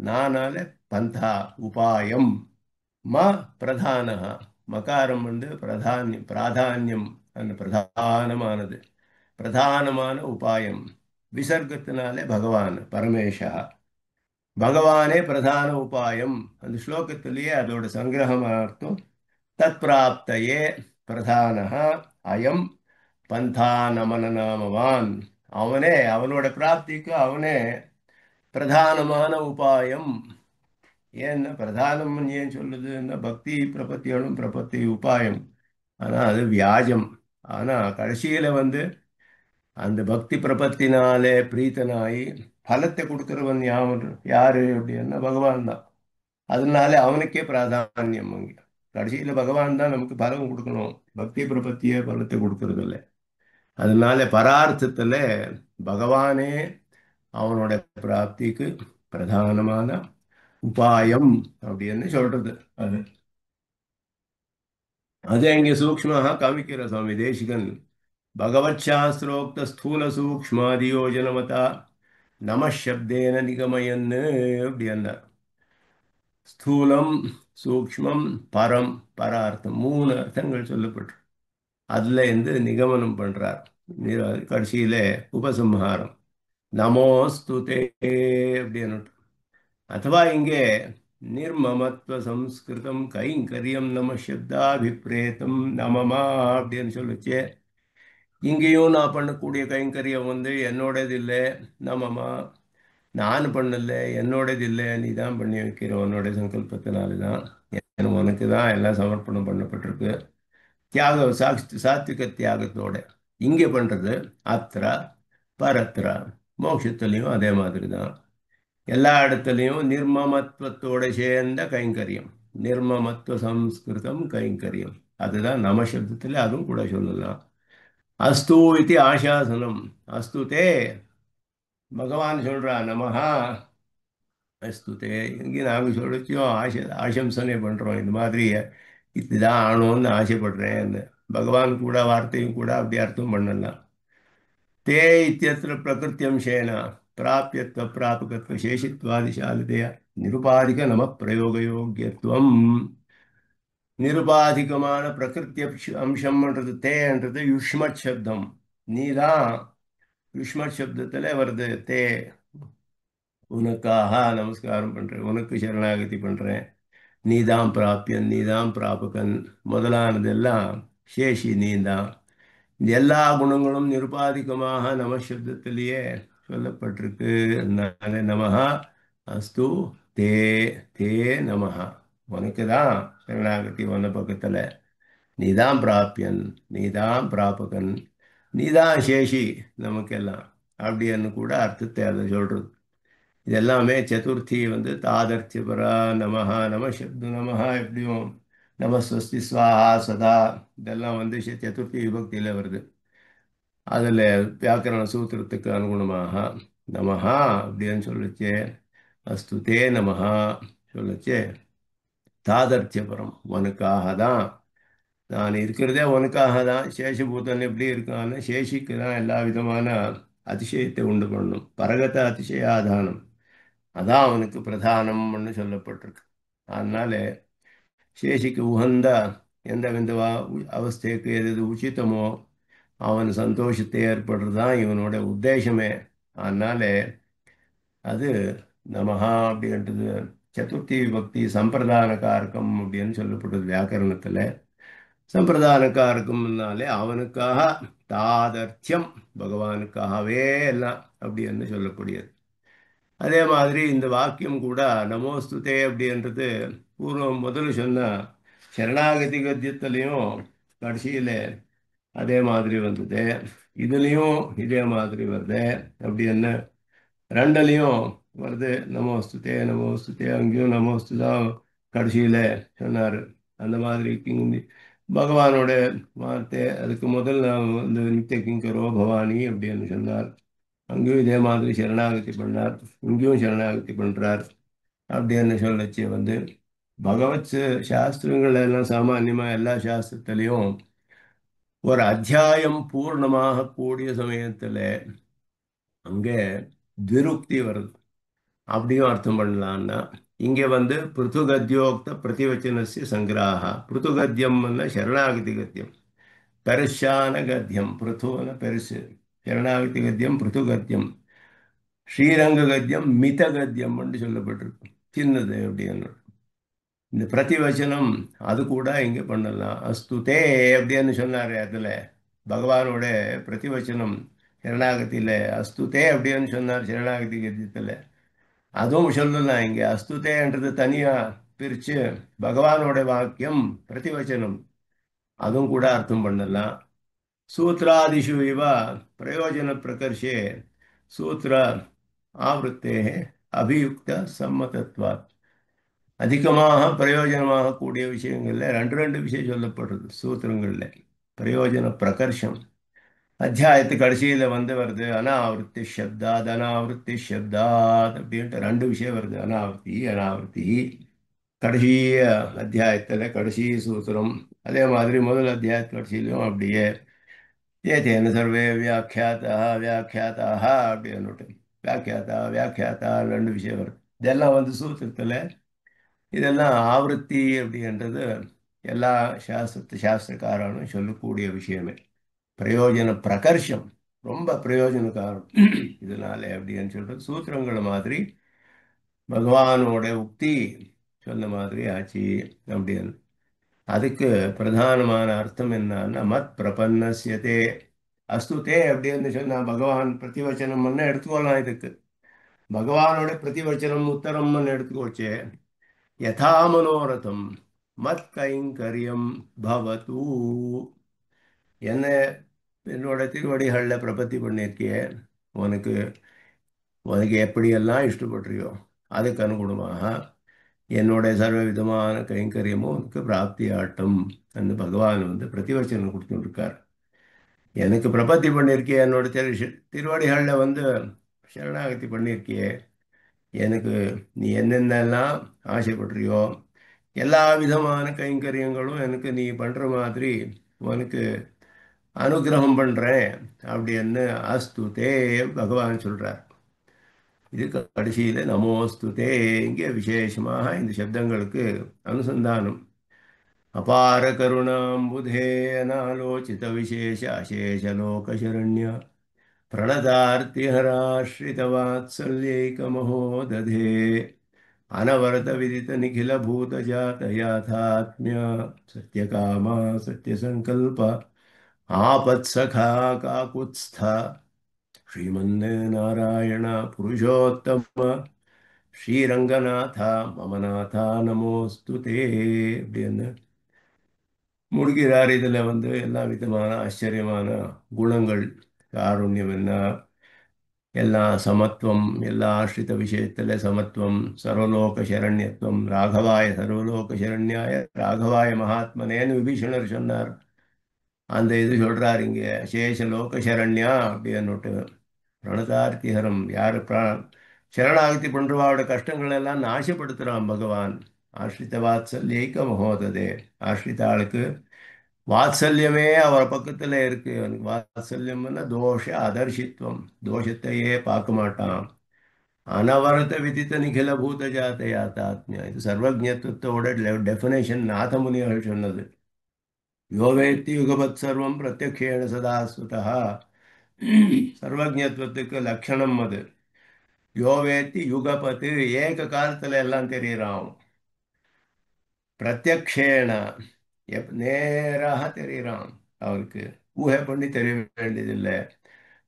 நானால பந்தா உபாயம். ம பிரதான. மகாரம் பிராதானியம், அந்த பிரதானமானது, பிரதானமான உபாயம். விசர்க்கத்தினாலே பகவான் பரமேஷா, பகவானே பிரதான உபாயம். அந்த ஸ்லோகத்திலேயே அதோட சங்கிரகம் அர்த்தம். தத் பிராப்தயே பிரதான அயம் பந்தா நமன நாமவான். அவனே, அவனோட பிராப்திக்கு அவனே பிரதானமான உபாயம். ஏன்னா பிரதானம் ஏன் சொல்லுதுன்னா பக்தி பிரபத்தியோடும் பிரபத்தி உபாயம். ஆனா அது வியாஜம். ஆனா கடைசியில அந்த பக்தி பிரபத்தினாலே பிரீத்தனாயி பலத்தை கொடுக்கிறவன் யாரு அப்படின்னா பகவான் தான். அதனால அவனுக்கே பிராதானியம் அங்க. கடைசியில பகவான் தான் நமக்கு பலம் கொடுக்கணும். பக்தி பிரபத்தியே பலத்தை கொடுக்கறது இல்லை. அதனால பரார்த்தத்துல பகவானே அவனோட பிராப்திக்கு பிரதானமான உபாயம் அப்படின்னு சொல்றது. அது அது இங்கே சூக்ஷ்மாக காமிக்கிற சுவாமி தேசிகன். பகவத் சாஸ்திரோக்த ஸ்தூல சூக்ஷ்மாதியோஜனமதா நமசப்தேன நிகமயன்னு அப்படி என்ன ஸ்தூலம், சூக்ஷ்மம், பரம், பரார்த்தம், மூணு அர்த்தங்கள் சொல்லப்பட்டு அதுல இருந்து நிகமனம் பண்றார். கடைசியில உபசம்ஹாரம் நமோஸ்துதே அப்படின்னு. अथवा இங்கே நிர்மமத்வ சம்ஸ்கிருதம் கைங்கரியம் நம சப்தாபிப்ரேதம் நமமா அப்படின்னு சொல்லுச்சு. இங்கேயும் நான் பண்ணக்கூடிய கைங்கரியம் என்னோடது இல்லை. நமமா, நான் பண்ணல, என்னோடது இல்லை, நீ தான் பண்ணி வைக்கிற உன்னோட சங்கல்பத்தினால தான். உனக்கு தான் எல்லாம் சமர்ப்பணம் பண்ணப்பட்டிருக்கு. தியாகம் சாத்விக தியாகத்தோட இங்கே பண்றது. அத்ரா பரத்ரா மோட்சத்திலையும் அதே மாதிரி தான். எல்லா இடத்துலையும் நிர்மமத்துவத்தோட சேர்ந்த கைங்கரியம். நிர்மமத்துவ சம்ஸ்கிருதம் கைங்கரியம். அதுதான் நம சப்தத்தில் அதுவும் கூட சொல்லலாம். அஸ்து இது ஆசாசனம். அஸ்துதே பகவான் சொல்றா நமஹா அஸ்துதே. இங்கே நாங்கள் சொல்லிச்சோம் ஆசம்சனை பண்றோம். இந்த மாதிரி இதுதான் ஆனோன்னு ஆசைப்படுறேன். பகவான் கூட வார்த்தையும் கூட அப்படி அர்த்தம் பண்ணலாம். ते इत्यत्र प्रकृत्यंशेन प्राप्यत्व प्रापकत्व शेषित्वादिशालितया निरुपाधिक नमः प्रयोगयोग्यत्वम्. நிருபாதிகமான பிரகிருத்தி அம்சம்ன்றது தேன்றது யுஷ்மத் சப்தம். நீதான் யுஷ்மத் சப்தத்துல வருது. தே உனக்காக நமஸ்காரம் பண்றேன், உனக்கு சரணாகதி பண்றேன். நீதான் பிராப்பியன், நீதான் பிராபகன் முதலானதெல்லாம் சேஷி நீதான். இந்த எல்லா குணங்களும் நிருபாதிகமாக நமசப்தத்திலேயே சொல்லப்பட்டிருக்கு. அதனால நமஹா அஸ்து தே. தே நமஹா. உனக்கு தான் சரணாகதி வந்த பக்கத்துல. நீதான் பிராப்பியன், நீதான் பிராபகன், நீதான் சேஷி நமக்கெல்லாம் அப்படின்னு கூட அர்த்தத்தை அதை சொல்றது. இது எல்லாமே சதுர்த்தி தாதர்த்தியபரா நமஹா நம சப்து நமஹா எப்படியும் நமஸ்வஸ்தி ஸ்வாஹா சதா இதெல்லாம் சதுர்த்தி விபக்தியில வருது. அதில் வியாக்கரண சூத்திரத்துக்கு அனுகுணமாக நமஹா அப்படின்னு சொல்லுச்சே. அஸ்துதே நமஹா சொல்லுச்சே. தாதர்த்தியபரம் உனக்காக தான். நான் இருக்கிறதே உனக்காக தான். சேஷபூதன் எப்படி இருக்கான்னு சேஷிக்கு தான் எல்லா விதமான அதிசயத்தை உண்டு பண்ணணும். பரகத அதிசயாதானம் அதான் அவனுக்கு பிரதானம்னு சொல்லப்பட்டிருக்கு. அதனால சேஷிக்கு உகந்த எந்த வித அவஸ்தைக்கு எது எது உச்சிதமோ அவன் சந்தோஷத்தை ஏற்படுறதுதான் இவனோட உத்தேசமே. அதனால அது நமஹா அப்படின்றது சதுர்த்தி விபக்தி சம்பிரதான காரகம் அப்படின்னு சொல்லப்படுது வியாக்கரணத்துல. சம்பிரதான காரகம்னாலே அவனுக்காக தாதர்த்தியம், பகவானுக்காகவே எல்லாம் அப்படின்னு சொல்லக்கூடியது. அதே மாதிரி இந்த வாக்கியம் கூட நமோஸ்துதே அப்படின்றது பூர்வம் முதல்ல சொன்ன சரணாகதி கத்தியத்திலையும் கடைசியில அதே மாதிரி வந்தது. இதுலயும் இதே மாதிரி வருது. அப்படி என்ன ரெண்டுலையும் வருது. நமோஸ்துதே நமோஸ்துதே. அங்கேயும் நமோஸ்துதான் கடைசியில சொன்னாரு. அந்த மாதிரி பகவானோட வார்த்தை அதுக்கு முதல் நான் நித்திய கிங்கரோ பவானி அப்படின்னு சொன்னார். அங்கேயும் இதே மாதிரி சரணாகதி பண்ணார், இங்கேயும் சரணாகதி பண்றார் அப்படின்னு சொல்லச்சு வந்து பகவத் சாஸ்திரங்கள் எல்லாம் சாமான்யமா எல்லா சாஸ்திரத்திலையும் ஒரு அத்தியாயம் பூர்ணமாக கூடிய சமயத்துல அங்கே திருப்தி வருது. அப்படியும் அர்த்தம் பண்ணலாம்னா இங்க வந்து பிருத்துகத்யோக்த பிரதிவச்சனஸ்ய சங்கிராக. பிருத்துகத்யம்னா சரணாகதி கத்தியம், பெருஷான கத்தியம். பிருத்துவன பெருசு, சரணாகதி கத்தியம் பிருத்துகத்தியம். ஸ்ரீரங்க கத்தியம் மித கத்தியம் என்று சொல்லப்பட்டிருக்கு, சின்னது அப்படின்னு. இந்த பிரதிவச்சனம் அது கூட இங்க பண்ணலாம். அஸ்துதே அப்படின்னு சொன்னாரு அதுல பகவானோட பிரதிவச்சனம் சரணாகதியில அஸ்துதே அப்படின்னு சொன்னார் சரணாகதி கத்தியத்துல. அதுவும் சொல்லலாம் இங்க. அஸ்துதேன்றது தனியா பிரிச்சு பகவானோட வாக்கியம் பிரதிவச்சனம் அதுவும் கூட அர்த்தம் பண்ணலாம். சூத்ராதிஷு இவ பிரயோஜன பிரகர்ஷே சூத்திர ஆவருத்தே அபியுக்த சம்மதத்வாத். அதிகமாக பிரயோஜனமாக கூடிய விஷயங்கள்ல ரெண்டு ரெண்டு விஷயம் சொல்லப்படுறது சூத்திரங்கள்ல. பிரயோஜன பிரகர்ஷம் அத்தியாயத்து கடைசியில வந்து வருது, அனாவிருத்தி சப்தாத் அனாவிருத்தி சப்தாத் அப்படின்ட்டு ரெண்டு விஷயம் வருது. அனாவிருத்தி அனாவிருத்தி கடைசி அத்தியாயத்துல கடைசி சூத்திரம். அதே மாதிரி முதல் அத்தியாயத்து கடைசியிலும் அப்படியே ஏதேன சர்வே வியாக்கியாத்தா வியாக்கியாத்தாக அப்படின்னு வியாக்கியாத்தா வியாக்கியாத்தா ரெண்டு விஷயம் வருது. இதெல்லாம் வந்து சூத்திரத்துல இதெல்லாம் ஆவருத்தி அப்படின்றது எல்லா சாஸ்திரக்காரனும் சொல்லக்கூடிய விஷயமே. பிரயோஜன பிரகர்ஷம் ரொம்ப பிரயோஜனக்காரம் இதனால அப்படின்னு சொல்றது சூத்திரங்கள் மாதிரி பகவானோட உக்தி சொன்ன மாதிரி ஆச்சு அப்படின்னு. அதுக்கு பிரதானமான அர்த்தம் என்னன்னா மத் பிரபன்னஸ்யதே அஸ்துதே அப்படின்னு சொன்னா பகவான் பிரதிவச்சனம் எடுத்துக்கொள்ளலாம். இதுக்கு பகவானோட பிரதிவச்சனம் உத்தரம்னு எடுத்துக்கோச்சே. யதா மனோரதம் மத் கைங்கரியம் பவது. என்ன என்னோட திருவடிகளில் பிரபத்தி பண்ணியிருக்கிய உனக்கு உனக்கு எப்படியெல்லாம் இஷ்டப்படுறியோ அதுக்கு அனுகுணமாக என்னோட சர்வ விதமான கைங்கரியமும் உனக்கு பிராப்தி ஆட்டும் என்று பகவான் வந்து பிரதிவச்சனம் கொடுத்துருக்கார். எனக்கு பிரபத்தி பண்ணியிருக்கிய என்னோட திருவடிகளில் வந்து சரணாகதி பண்ணியிருக்கியே, எனக்கு நீ என்னென்னலாம் ஆசைப்படுறியோ எல்லா விதமான கைங்கரியங்களும் எனக்கு நீ பண்ற மாதிரி உனக்கு அனுகிரகம் பண்றேன் அப்படின்னு அஸ்துதே பகவான் சொல்றார். இது கடைசியில நமோஸ்துதே. இங்கே விசேஷமாக இந்த சப்தங்களுக்கு அனுசந்தானம். அபார கருணாம்புதே அநாலோசித விசேஷ அசேஷ லோகசரண்ய प्रणतार्तिहराश्रितवात्सल्यैकमहोदधे अनवरतविदितनिखिलभूतजातयाथात्म्य सत्यकामा सत्यसङ्कल्प आपत्सखा काकुत्स्थ श्रीमन्नारायण पुरुषोत्तम ஸ்ரீரங்கநாதா மமநாதா நமோஸ்து தே அப்படின்னு முடிக்கிறார். இதுல வந்து எல்லா விதமான ஆச்சரியமான குணங்கள், காருண்யம் என்ன, எல்லா சமத்துவம், எல்லா ஆசிரித விஷயத்துல சமத்துவம், சர்வலோக சரண்யத்துவம், ராகவாய சர்வலோக சரண்யாய ராகவாய மகாத்மனேன்னு விபீஷணர் சொன்னார். அந்த இது சொல்றாரு இங்க சேஷ லோக சரண்யா அப்படின்னுட்டு. பிரணதார்த்திஹரம் யாரு சரணாகதி பண்றவாவோட கஷ்டங்கள் எல்லாம் நாசப்படுத்துறான் பகவான். ஆஸ்ரித வாத்சல்யைக்க மகோததே. ஆஸ்ரித ஆளுக்கு வாத்சல்யமே அவர் பக்கத்துல இருக்கு. அவனுக்கு வாத்சல்யம்னா தோஷ அதர்ஷித்வம், தோஷத்தையே பார்க்க மாட்டான். அனவரத விதித்த நிகில பூத ஜாத யாத்தாத்மியா. இது சர்வஜத்துவத்தோட டெபினேஷன் நாதமுனிகள் சொன்னது. யோவேத்தி யுகபத் சர்வம் பிரத்யக்ஷேண சதாஸ்வதா. சர்வஜத்துவத்துக்கு லட்சணம் அது. யோவேத்தி யுகபத்து ஏக காலத்துல எல்லாம் தெரியறான். பிரத்யக்ஷேண நேராக தெரியறான். அவருக்கு ஊகை பண்ணி தெரிய வேண்டியதில்லை.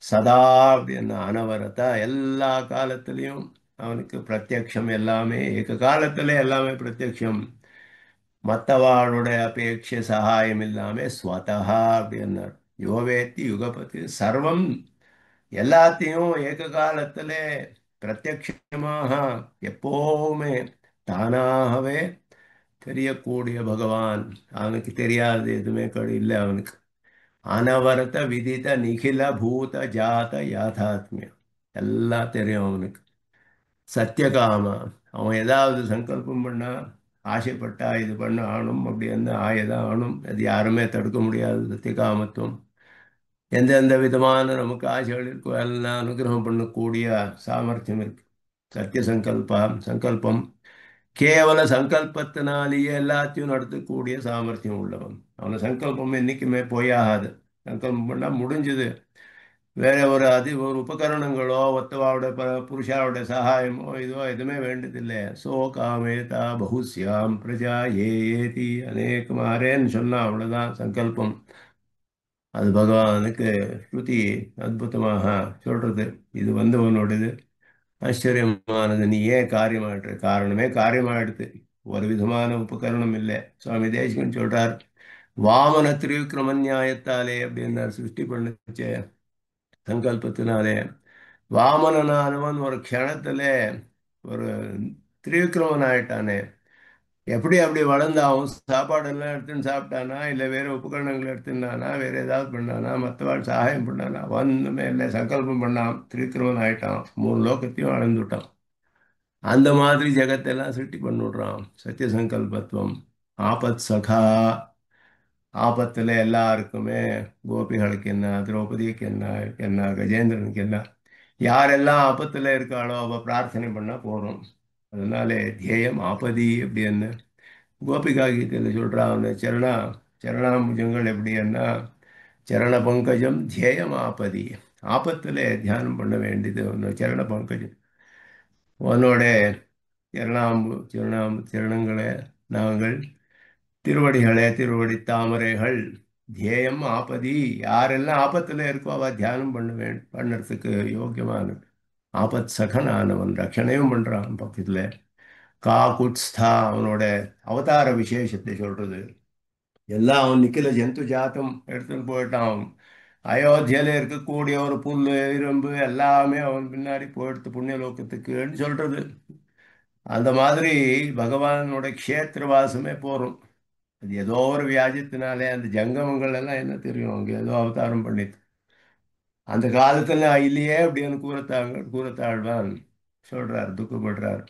சதா அப்படின்னா அனவரதா எல்லா காலத்திலையும் அவனுக்கு பிரத்யக்ஷம். எல்லாமே ஏக காலத்துல எல்லாமே பிரத்யக்ஷம். மற்றவாளுடைய அபேட்சை சகாயம் இல்லாம ஸ்வதஹா அப்படின்னார். யோவேத்தி யுகபதி சர்வம் எல்லாத்தையும் ஏக காலத்துல பிரத்யக்ஷமாக எப்போவுமே தானாகவே தெரியக்கூடிய பகவான். அவனுக்கு தெரியாது எதுவுமே இல்லை அவனுக்கு. அனவரத விதித நிகில பூத ஜாத யாதாத்மியம். எல்லாம் தெரியும் அவனுக்கு. சத்தியகாமா, அவன் ஏதாவது சங்கல்பம் பண்ணா, ஆசைப்பட்டா இது பண்ண ஆணும் அப்படி வந்து ஆயதான் ஆணும். அது யாருமே தடுக்க முடியாது சத்தியகாமத்துவம். எந்தெந்த விதமான நமக்கு ஆசைகள் இருக்கோ எல்லாம் அனுகிரகம் பண்ணக்கூடிய சாமர்த்தியம் இருக்கு. சத்திய சங்கல்பம் கேவல சங்கல்பத்தினாலேயே எல்லாத்தையும் நடத்தக்கூடிய சாமர்த்தியம் உள்ளவன். அவன சங்கல்பம் என்னைக்குமே பொய்யாகாது. சங்கல்பம் பண்ணா முடிஞ்சது. வேற ஒரு உபகரணங்களோ ஒத்தவாவோட புருஷாவோட சகாயமோ இதோ எதுவுமே வேண்டியதில்லை. சோ காமேதா பகுஸ்யாம் பிரஜா ஏதி அநேக மாறேன்னு சொன்னா அவ்வளவுதான் சங்கல்பம். அது பகவானுக்கு ஸ்ருதி அற்புதமாக சொல்றது. இது வந்து உன்னோடது ஆச்சரியமானது. நீ ஏன் காரியமாயிட்டு காரணமே காரியமாயிடுது. ஒரு விதமான உபகரணம் இல்லை. சுவாமி தேசிகன் சொல்றார், வாமன திரிவிக்ரம நியாயத்தாலே அப்படின்னார். சிருஷ்டி பண்ணுச்சே சங்கல்பத்தினாலே வாமனனானவன் ஒரு க்ஷணத்துல ஒரு திரிவிக்ரமன் ஆயிட்டானே. எப்படி அப்படி வளர்ந்தாவும் சாப்பாடெல்லாம் எடுத்துன்னு சாப்பிட்டானா, இல்லை வேற உபகரணங்கள் எடுத்துனானா, வேற ஏதாவது பண்ணானா, மற்றவாள் சகாயம் பண்ணானா, ஒண்ணுமே இல்லை. சங்கல்பம் பண்ணான், திரிவிக்ரமன் ஆயிட்டான், மூணு லோகத்தையும் அளந்துட்டான். அந்த மாதிரி ஜெகத்தெல்லாம் சிருஷ்டி பண்ணிவிடுறான். சத்திய சங்கல்பத்துவம். ஆபத் சகா, ஆபத்துல எல்லாருக்குமே, கோபிகளுக்கு என்ன, திரௌபதிக்கு என்ன, என்ன கஜேந்திரனுக்கு என்ன, யாரெல்லாம் ஆபத்துல இருக்காளோ அவ பிரார்த்தனை பண்ணா போறோம். அதனாலே தியேயம் ஆபதி அப்படின்னு கோபிகா கீதையில சொல்றா. அவனை சரணாம்புஜங்கள் எப்படின்னா, சரண பங்கஜம் தியேயம் ஆபதி. ஆபத்துல தியானம் பண்ண வேண்டியது ஒன்று சரண பங்கஜம். உன்னோட சரணங்களே நாங்கள், திருவடிகளே திருவடி தாமரைகள். தியேயம் ஆபதி, யாரெல்லாம் ஆபத்துல இருக்கோ அவ தியானம் பண்ணறதுக்கு யோக்கியமானது. ஆபத் சகனானவன் ரட்சணையும் பண்றான் பக்கத்துல. காகுத்ஸ்தா, அவனோட அவதார விசேஷத்தை சொல்றது. எல்லாம் அவன் நிக்கில ஜந்து ஜாத்தம் எடுத்துன்னு போயிட்டான். அயோத்தியில இருக்கக்கூடிய ஒரு புல்லு இரும்பு எல்லாமே அவன் பின்னாடி போயிடுத்து புண்ணிய லோகத்துக்குன்னு சொல்றது. அந்த மாதிரி பகவானோட க்ஷேத்திரவாசமே போறோம். அது ஏதோ ஒரு வியாஜத்தினாலே அந்த ஜங்கமங்கள் எல்லாம் என்ன தெரியும், அவங்க ஏதோ அவதாரம் பண்ணிட்டு அந்த காலத்துல இல்லையே அப்படின்னு கூறத்தாழ்வான் சொல்றார், துக்கப்படுறார்.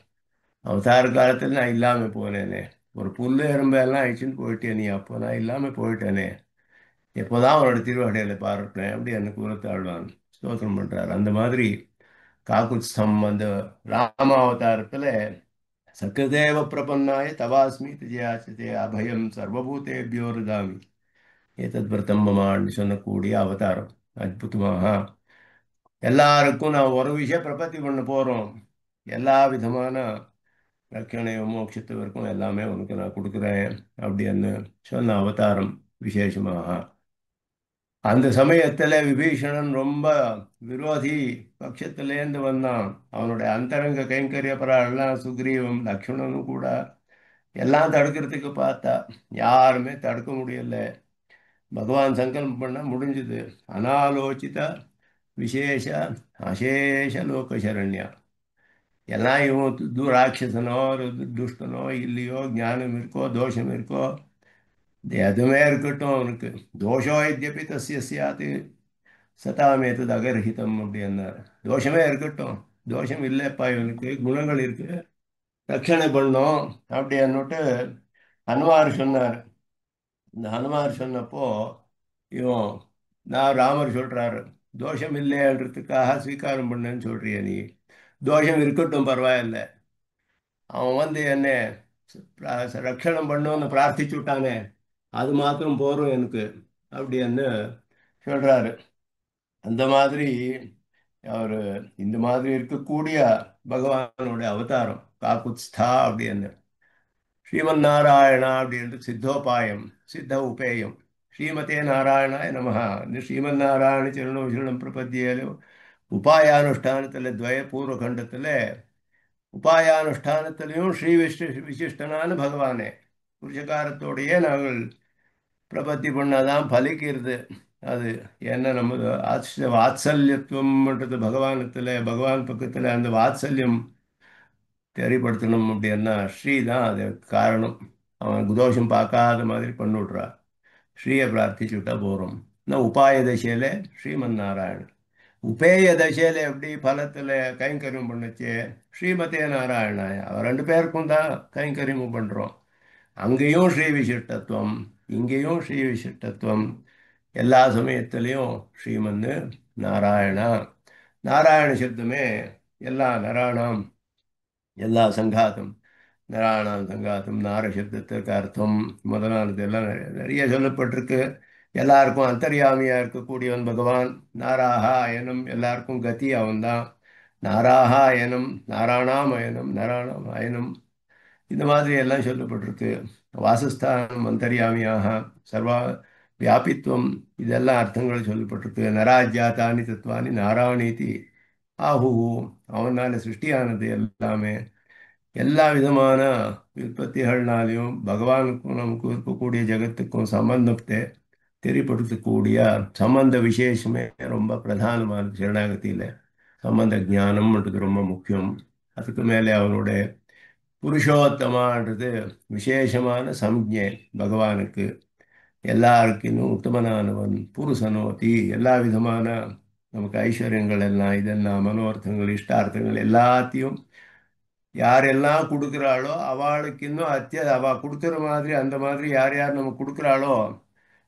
அவதார காலத்துல நான் இல்லாம போனேனே, ஒரு புல்லு எறும்பு எல்லாம் அழிச்சுன்னு போயிட்டே நீ, அப்போ நான் இல்லாம போயிட்டேனே, எப்போதான் அவரோட திருவடையில பாருட்டேன் அப்படி என்ன கூறத்தாழ்வான் ஸ்தோத்திரம் பண்றார். அந்த மாதிரி காக்குத்ஸ்தம் அந்த ராமாவதாரத்துல சக்கதேவ பிரபன்னாய தவாஸ்மி திஜயாச்சதே அபயம் சர்வபூதேபியோ ருதாமி ஏதத் விரதம் மமான்னு சொல்லக்கூடிய அவதாரம். அற்புதமாக எல்லாருக்கும் நான் ஒரு விஷயம் பிரபத்தி பண்ண போறோம். எல்லா விதமான ரட்சணையும் மோட்சத்துவருக்கும் எல்லாமே உனக்கு நான் கொடுக்குறேன் அப்படின்னு சொன்ன அவதாரம் விசேஷமாக. அந்த சமயத்துல விபீஷணன் ரொம்ப விரோதி பட்சத்திலேருந்து வந்தான். அவனுடைய அந்தரங்க கைங்கரியப்பரெல்லாம் சுக்ரீவம் லக்ஷ்மணனும் கூட எல்லாம் தடுக்கிறதுக்கு பார்த்தா, யாருமே தடுக்க முடியல. பகவான் சங்கல்பம் பண்ண முடிஞ்சது. அனாலோசித விசேஷ அசேஷ லோக சரண்யா. எல்லாம் இவன் ராட்சசனோ துஷ்டனோ இல்லையோ, ஞானம் இருக்கோ தோஷம் இருக்கோ, இது எதுவுமே இருக்கட்டும் அவனுக்கு. தோஷோ இத்தியப்பி தஸ்ய சியாத்து சதாமேத்தது அகர்ஹிதம் அப்படின்னாரு. தோஷமே இருக்கட்டும், தோஷம் இல்லைப்பா இவனுக்கு, குணங்கள் இருக்கு, ரட்சணை பண்ணோம் அப்படின்னுட்டு ஹனுமார் சொன்னார். இந்த ஹனுமார் சொன்னப்போ இவன், நான் ராமர் சொல்றாரு, தோஷம் இல்லைன்றதுக்காக ஸ்வீகாரம் பண்ணேன்னு சொல்றிய நீ, தோஷம் இருக்கட்டும் பரவாயில்ல, அவன் வந்து என்ன ரட்சணம் பண்ணுன்னு பிரார்த்திச்சு விட்டானே, அது மாத்திரம் போரும் எனக்கு அப்படின்னு சொல்றாரு. அந்த மாதிரி அவரு இந்த மாதிரி இருக்கக்கூடிய பகவானுடைய அவதாரம் காக்குத்ஸ்தா அப்படின்னு. ஸ்ரீமன் நாராயணா அப்படின்ட்டு சித்தோபாயம், சித்த உபேயம். ஸ்ரீமதே நாராயணாய நமஹா. இந்த ஸ்ரீமன் நாராயண சரணோ சரணம் பிரபத்தியில உபாயானுஷ்டானத்துல துவய பூர்வ கண்டத்துல உபாயானுஷ்டானத்திலையும் விசிஷ்டனான பகவானே புருஷகாரத்தோடையே நாங்கள் பிரபத்தி பண்ணாதான் பலிக்கிறது. அது என்ன நம்ம வாத்சல்யத்துவம்ன்றது பகவானத்துல, பகவான் பக்கத்துல அந்த வாத்சல்யம் தெரியப்படுத்தணும் அப்படின்னா ஸ்ரீ தான் அது காரணம். அவன் தோஷம் பார்க்காத மாதிரி பண்ணிவிட்றா. ஸ்ரீயை பிரார்த்திச்சு விட்டா போறோம். நான் உபாய தசையில ஸ்ரீமன் நாராயணன் உபேய தசையில எப்படி பலத்துல கைங்கரியம் பண்ணுச்சு, ஸ்ரீமதே நாராயணாய அவர் ரெண்டு பேருக்கும் தான் கைங்கரியம் பண்றோம். அங்கேயும் ஸ்ரீ விசிஷ்டத்துவம், இங்கேயும் ஸ்ரீ விசிஷ்டத்துவம். எல்லா சமயத்திலையும் ஸ்ரீமன்னு நாராயணா. நாராயண சப்தமே எல்லா நராணாம், எல்லா சங்காதம், நராணாம் சங்காதம், நார சப்தத்திற்கு அர்த்தம் முதலானது எல்லாம் நிறைய சொல்லப்பட்டிருக்கு. எல்லாருக்கும் அந்தர்யாமியா இருக்கக்கூடியவன் பகவான். நாராஹா அயனம், எல்லாருக்கும் கதி அவன்தான். நாராஹா அயனம், நாராணாம் அயனம், நராணாம் அயனம், இந்த மாதிரி எல்லாம் சொல்லப்பட்டிருக்கு. வாசஸ்தானம் அந்தர்யாமியாக, சர்வா வியாபித்துவம், இதெல்லாம் அர்த்தங்கள் சொல்லப்பட்டிருக்கு. நராஜ்யாத்தானி தத்வானி நாராயணீதி ஆஹுஹு, அவனால சிருஷ்டியானது எல்லாமே. எல்லா விதமான விற்பத்திகள்னாலையும் பகவானுக்கும் நமக்கு இருக்கக்கூடிய ஜகத்துக்கும் சம்பந்தத்தை தெரியப்படுத்தக்கூடிய சம்பந்த விசேஷமே ரொம்ப பிரதானமானது சரணாகதியில். சம்பந்த ஞானம்ன்றது ரொம்ப முக்கியம். அதுக்கு மேலே அவனுடைய புருஷோத்தமான்றது விசேஷமான சம்ஞை பகவானுக்கு. எல்லாருக்கும் உத்தமனானவன் புருஷனோதி, எல்லா விதமான நமக்கு ஐஸ்வர்யங்கள் எல்லாம் இதெல்லாம் மனோர்த்தங்கள் இஷ்டார்த்தங்கள் எல்லாத்தையும் யாரெல்லாம் கொடுக்குறாளோ அவளுக்கு இன்னும் அவ கொடுக்குற மாதிரி அந்த மாதிரி யார் யார் நம்ம கொடுக்குறாளோ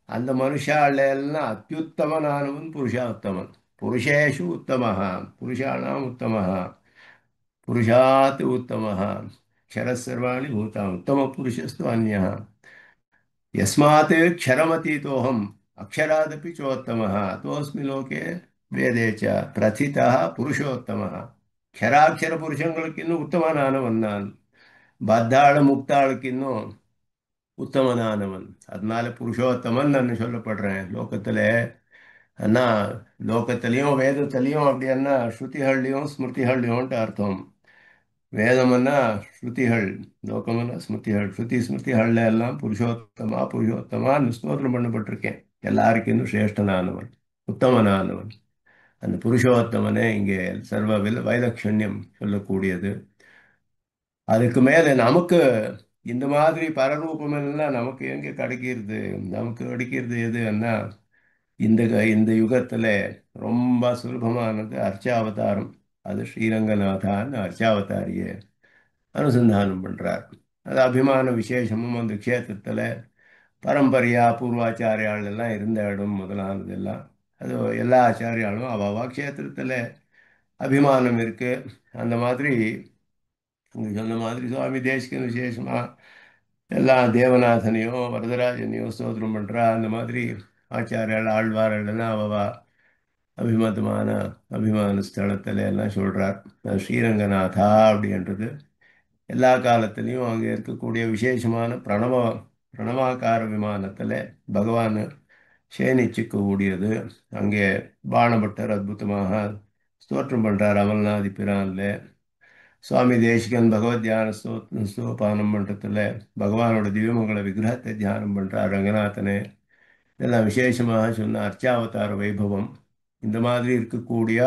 அந்த மனுஷால எல்லாம் அத்தியுத்தமனானவன் புருஷோத்தமன். புருஷேஷு உத்தமஹா, புருஷாணாம் உத்தமஹா, புருஷாத் உத்தமஹ, க்ஷரசர்வாணி பூதாनि உத்தம புருஷஸ்து அந்யः, यस्मात् क्षरमतीतोऽहम् अक्षरादपि चोत्तमः अतोऽस्मि लोके वेदे च प्रथितः पुरुषोत्तमः. க்ஷராட்சர புருஷங்களுக்கு இன்னும் உத்தமனானவன் நான், பத்தாள முக்தாளுக்கு இன்னும் உத்தமனானவன். அதனால புருஷோத்தமன் நான் சொல்லப்படுறேன் லோகத்துல. அண்ணா லோகத்திலையும் வேதத்திலையும் அப்படின்னா ஸ்ருதிகள்லையும் ஸ்மிருதிகள்லையும்ட்டு அர்த்தம். வேதம்னா ஸ்ருதிகள், லோகம்னா ஸ்மிருதிகள். ஸ்ருதி ஸ்மிருதிகள்ல எல்லாம் புருஷோத்தமா புருஷோத்தமான்னு ஸ்தோத்திரம் பண்ணப்பட்டிருக்கேன். எல்லாருக்கும் இன்னும் சிரேஷ்டனானவன், உத்தமனானவன். அந்த புருஷோத்தமனே இங்கே சர்வ வைலட்சண்யம் சொல்லக்கூடியது. அதுக்கு மேலே நமக்கு இந்த மாதிரி பரரூபம் எல்லாம் நமக்கு எங்கே கிடைக்கிறது? நமக்கு கிடைக்கிறது எதுன்னா இந்த இந்த யுகத்துல ரொம்ப சுலபமானது அர்ச்சாவதாரம். அது ஸ்ரீரங்கநாதான்னு அர்ச்சாவதாரியே அனுசந்தானம் பண்றார். அது அபிமான விசேஷமும் அந்த க்ஷேத்திரத்துல பரம்பரையா பூர்வாச்சாரியாள் எல்லாம் இருந்த இடம் முதலானதெல்லாம். அது எல்லா ஆச்சாரியாலும் அவாவா க்ஷேத்திரத்துல அபிமானம் இருக்கு. அந்த மாதிரி இங்க சொன்ன மாதிரி சுவாமி தேசிகன் விசேஷமா எல்லா தேவநாதனையும் வரதராஜனையும் ஸ்தோத்திரம் பண்றா. அந்த மாதிரி ஆச்சாரியால் ஆழ்வார்கள் எல்லாம் அவவா அபிமதமான அபிமான ஸ்தலத்துல எல்லாம் சொல்றார். அது ஸ்ரீரங்கநாதா அப்படின்றது எல்லா காலத்திலையும் அங்கே இருக்கக்கூடிய விசேஷமான பிரணவாகார விமானத்தில் பகவான் சேனிச்சுக்க அங்கே பாணபட்டர் அற்புதமாக ஸ்தோத்திரம் பண்றார் அமல்நாதி பிரான்ல. சுவாமி தேசிகன் பகவத் தியான ஸ்தோபானம் பண்றதுல பகவானோட திவ்யமங்கள விக்கிரகத்தை தியானம் பண்றார் ரங்கநாதனே. இதெல்லாம் விசேஷமாக சொன்ன அர்ச்சாவதார வைபவம். இந்த மாதிரி இருக்கக்கூடிய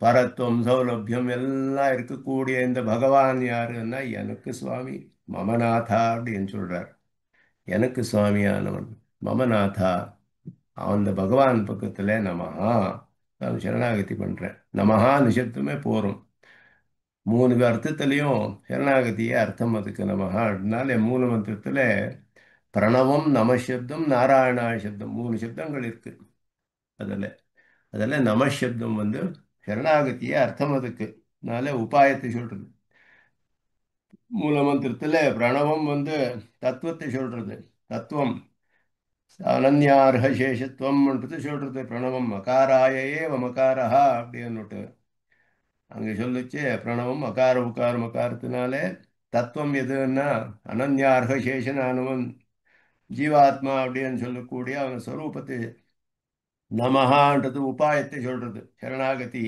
பரத்துவம் சௌலபியம் எல்லாம் இருக்கக்கூடிய இந்த பகவான் யாருன்னா எனக்கு சுவாமி மமநாதா அப்படின்னு சொல்றார். எனக்கு சுவாமியானவன் மமநாதா. அந்த பகவான் பக்கத்துல நமஹா நான் சரணாகதி பண்றேன். நமஹா நிஷப்தமே போறோம். மூணு அர்த்தத்திலையும் சரணாகதியே அர்த்தம். அதுக்கு நமஹா அதனால மூல மந்திரத்துல பிரணவம் நமசப்தம் நாராயணா சப்தம் மூணு சப்தங்கள் இருக்கு. அதில் அதில் நமசப்தம் சரணாகதியே அர்த்தம். அதுக்கு அதனால உபாயத்தை சொல்றது. மூலமந்திரத்துல பிரணவம் தத்துவத்தை சொல்றது. தத்துவம் அனன்யார்ஹ சேஷத்துவம்ன்றது சொல்றது. பிரணவம் மகாராயே மகாரஹா அப்படின்னுட்டு அங்கே சொல்லிச்சு. பிரணவம் அகார உகாரம் அகாரத்தினாலே தத்துவம் எதுன்னா அனன்யார்ஹ சேஷனானவன் ஜீவாத்மா அப்படின்னு சொல்லக்கூடிய அவன் ஸ்வரூபத்தை நமஹான்றது உபாயத்தை சொல்றது. சரணாகதி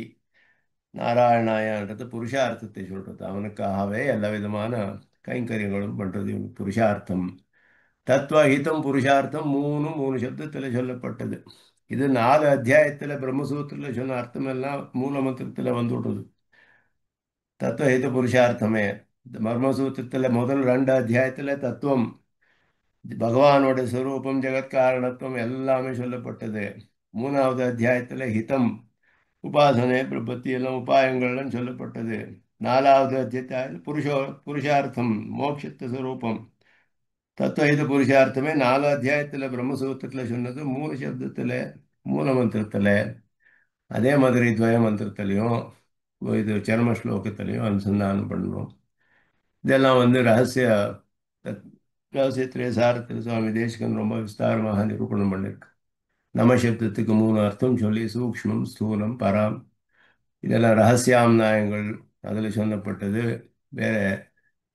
நாராயணாயன்றது புருஷார்த்தத்தை சொல்றது. அவனுக்காகவே எல்லா விதமான கைங்கரியங்களும் பண்றது இவனுக்கு புருஷார்த்தம். தத்துவஹிதம் புருஷார்த்தம் மூணு மூணு சப்தத்துல சொல்லப்பட்டது. இது 4 அத்தியாயத்துல பிரம்மசூத்திரத்துல சொன்ன அர்த்தம் எல்லாம் மூல மந்திரத்துல வந்துடுறது. தத்துவஹித புருஷார்த்தமே இந்த மர்மசூத்திரத்துல முதல் 2 அத்தியாயத்துல தத்துவம் பகவானோட ஸ்வரூபம் ஜெகத்காரணத்துவம் எல்லாமே சொல்லப்பட்டது. 3வது அத்தியாயத்துல ஹிதம் உபாசனை பிரபத்தி எல்லாம் உபாயங்கள்லாம் சொல்லப்பட்டது. 4வது அத்தியாயத்தில் புருஷார்த்தம் மோட்சத்து சுரூபம் தத்துவ புருஷார்த்தமே 4 அத்தியாயத்தில் பிரம்மசூத்திரத்தில் சொன்னது 3 சப்தத்தில் மூல மந்திரத்தில், அதே மாதிரி துவய மந்திரத்திலையும் இது சரம ஸ்லோகத்திலையும் அனுசந்தானம் பண்ணணும். இதெல்லாம் வந்து தத்- ரகசியத்திலே சாரத்தில் சுவாமி தேசிகன் ரொம்ப விஸ்தாரமாக நிரூபணம் பண்ணிருக்கு. நமசப்தத்துக்கு 3 அர்த்தம் சொல்லி சூக்ஷ்மம் ஸ்தூலம் பராம் இதெல்லாம் ரகசியாம் நாயங்கள் அதில் சொல்லப்பட்டது. வேற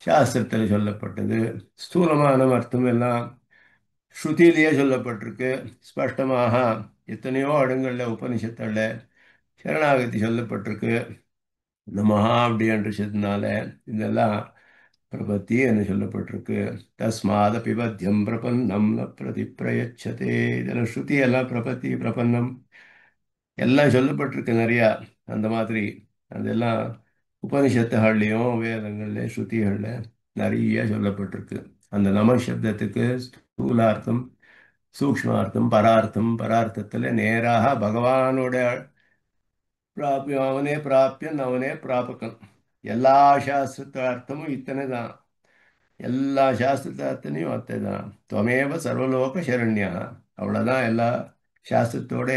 சாஸ்திரத்தில் சொல்லப்பட்டது. ஸ்தூலமான அர்த்தம் எல்லாம் ஸ்ருதியிலேயே சொல்லப்பட்டிருக்கு. ஸ்பஷ்டமாக எத்தனையோ இடங்கள்ல உபனிஷத்துல சரணாகதி சொல்லப்பட்டிருக்கு. இந்த மகா அப்படின்றதுனால இதெல்லாம் பிரபத்தி என்று சொல்லப்பட்டிருக்கு. தஸ்மாத பிபத்தியம் பிரபன்னம் ந பிரதி பிரயச்சதே. இதெல்லாம் ஸ்ருதி எல்லாம் பிரபத்தி பிரபன்னம் எல்லாம் சொல்லப்பட்டிருக்கு நிறையா. அந்த மாதிரி அதெல்லாம் உபனிஷத்துகள்லையும் வேதங்கள்ல ஸ்ருதிகள்ல நிறைய சொல்லப்பட்டிருக்கு. அந்த நம சப்தத்துக்கு ஸ்தூலார்த்தம் சூக்ஷ்மார்த்தம் பரார்த்தம், பரார்த்தத்துல நேராக பகவானோட பிராபியம், அவனே பிராப்பியன் அவனே பிராபகன். எல்லா சாஸ்திரார்த்தமும் இத்தனை தான். எல்லா சாஸ்திரார்த்தனையும் அத்தை தான். துவமேவ சர்வலோக சரண்யா. அவ்வளவுதான் எல்லா சாஸ்திரத்தோட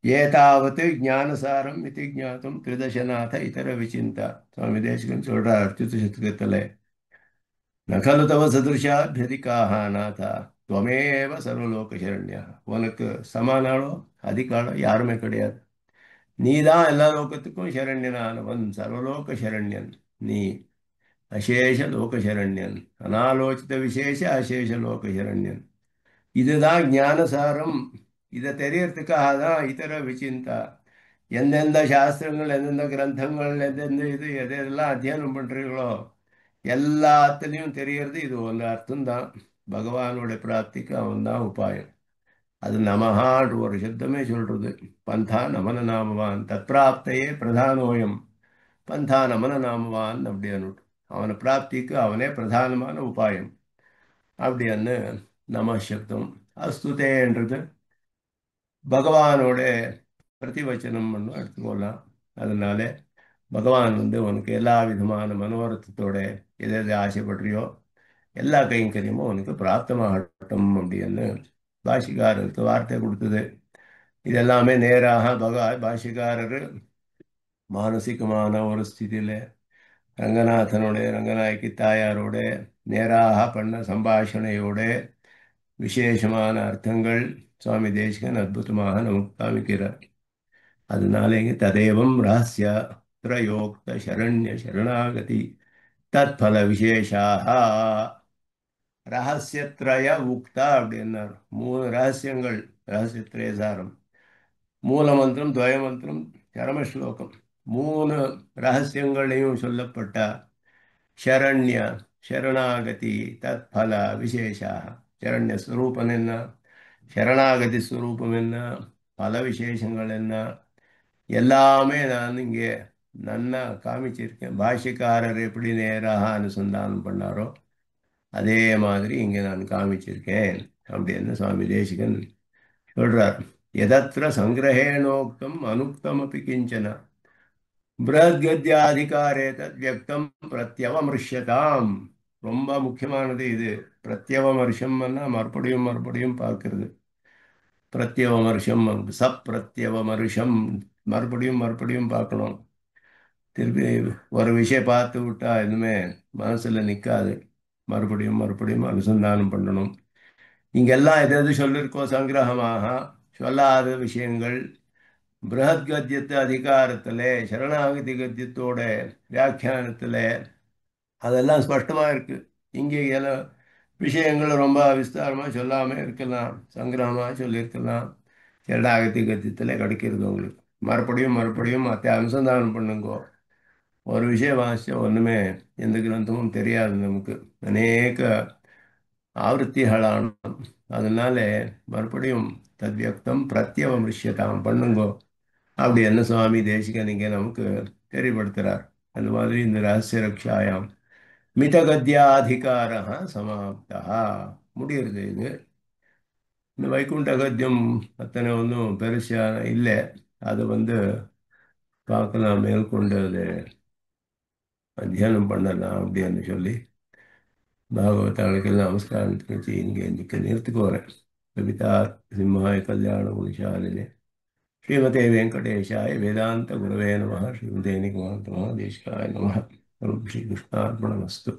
ஏதாவது ஞானசாரம் இது ஜாத்தும் திரிதசநாத இதர விசிந்தா. சுவாமி தேசிகன் சொல்றார் அர்ச்சுத சதகத்துல, நகலு தவ சதுருஷாபியதிகாக நாதா துவமேவ சர்வலோக சரண்யா. உனக்கு சமானாலோ அதிகாலோ யாருமே கிடையாது. நீதான் எல்லா லோகத்துக்கும் சரண்யனானவன், சர்வலோக சரண்யன். நீ அசேஷ லோக சரண்யன், அனாலோசித விசேஷ அசேஷ லோக சரண்யன். இதுதான் ஞானசாரம். இதை தெரியறதுக்காக தான் இதர விசிந்தா. எந்தெந்த சாஸ்திரங்கள் எந்தெந்த கிரந்தங்கள் எந்தெந்த இது எதெல்லாம் அத்தியானம் பண்றீங்களோ எல்லாத்துலேயும் தெரியறது இது ஒன்று அர்த்தம்தான். பகவானோட பிராப்திக்கு அவன் தான் உபாயம். அது நமஹான்ற ஒரு சப்தமே சொல்றது. பந்தா நமன நாமவான் தற்பிராப்தையே பிரதானோயம். பந்தா நமன நாமவான் அப்படின்னு அவனை பிராப்திக்கு அவனே பிரதானமான உபாயம் அப்படின்னு நம சப்தம். அஸ்துதேன்றது பகவானோட பிரதிவச்சனம் பண்ணும் எடுத்துக்கொள்ளலாம். அதனால பகவான் வந்து உனக்கு எல்லா விதமான மனோரத்தத்தோட எதை எதை ஆசைப்படுறியோ எல்லா கைங்கரியமும் உனக்கு பிராப்தமாகட்டும் அப்படின்னு பாஷிகாரருக்கு வார்த்தை கொடுத்தது. இதெல்லாமே நேராக பாஷிகாரர் மானசிகமான ஒரு ஸ்திதியில ரங்கநாதனோட ரங்கநாயகி தாயாரோட நேராக பண்ண சம்பாஷணையோட விசேஷமான அர்த்தங்கள் சுவாமி தேசிகன் அற்புதமாக நமக்கு காமிக்கிறார். அதனால இங்க ததேவம் ரகசிய திரயோக்த சரண்ய சரணாகதி தத்பல விசேஷாக ரகசியத்ரய உக்தா அப்படின்னார். 3 ரகசியங்கள் ரகசியத்ரயசாரம் மூல மந்திரம் துவய மந்திரம் சரம ஸ்லோகம் 3 ரகசியங்களையும் சொல்லப்பட்ட ಶರಣ್ಯ ಶರಣಾಗತಿ ತತ್ಫಲ ವಿಶೇಷ. ಶರಣ್ಯ ಸ್ವರೂಪம் என்ன, சரணாகதி ஸ்வரூபம் என்ன, பல விசேஷங்கள் என்ன எல்லாமே நான் இங்கே நன்னா காமிச்சிருக்கேன். பாஷ்யக்காரர் எப்படி நேராக அனுசந்தானம் பண்ணாரோ அதே மாதிரி இங்கே நான் காமிச்சிருக்கேன் அப்படின்னு சுவாமி தேசிகன் சொல்றார். எதத்திர சங்கிரகேணோக்தம் அனுக்தம் அப்படி கிஞ்சன பிரத்கத்யாதிகாரே தத் வியக்தம் பிரத்யவமர்ஷதாம். ரொம்ப முக்கியமானது இது. பிரத்யவமர்ஷம்னா மறுபடியும் மறுபடியும் பார்க்கிறது. பிரத்யவமர்ஷம் சப்பிரத்யவமர்ஷம் மறுபடியும் மறுபடியும் பார்க்கணும். திருப்பி ஒரு விஷயம் பார்த்து விட்டா எதுவுமே மனசுல நிற்காது. மறுபடியும் மறுபடியும் அனுசந்தானம் பண்ணணும். இங்கெல்லாம் எது எது சொல்லியிருக்கோ சங்கிரகமாக சொல்லாத விஷயங்கள் பிருஹத் கத்தியத்து அதிகாரத்தில் சரணாகதி கத்தியத்தோட வியாக்கியானத்தில் அதெல்லாம் ஸ்பஷ்டமாக இருக்கு. இங்கே எல்லாம் விஷயங்கள் ரொம்ப விஸ்தாரமாக சொல்லாமல் இருக்கலாம், சங்கிரகமாக சொல்லியிருக்கலாம். சரணாகதி கத்தியத்தில் கிடைக்கிறது உங்களுக்கு. மறுபடியும் மறுபடியும் மற்ற அனுசந்தானம் பண்ணுங்கோ. ஒரு விஷயம் வாசிச்சா ஒன்றுமே எந்த கிரந்தமும் தெரியாது நமக்கு. அநேக ஆவருத்திகளான அதனால மறுபடியும் தத்வியக்தம் பிரத்யவமிருஷ்யதாம் பண்ணுங்கோ அப்படி என்ன சுவாமி தேசிகன் இங்கே நமக்கு தெரியப்படுத்துறார். அந்த மாதிரி இந்த ரகசிய ரக்ஷாயாம் மிதகத்யாதிகார சமாப்தா முடியுது. இது இந்த வைகுண்ட கத்தியம் அத்தனை ஒன்றும் பெருசாக இல்லை. அது வந்து பார்க்கலாம், மேற்கொண்டு அதை அத்தியானம் பண்ணலாம் அப்படின்னு சொல்லி பாகவதாளுக்கெல்லாம் நமஸ்காரம் வச்சு இங்கே நிறுத்துக்கு வரேன். கவிதா சிம்ஹாய கல்யாண குணசாலினே ஸ்ரீமதே வெங்கடேஷாய வேதாந்த குரவே நமः. ஸ்ரீமதே நிகமாந்த மகாதேசிகாய நமः. ஸ்ரீ கிருஷ்ணார்ப்பணமஸ்து.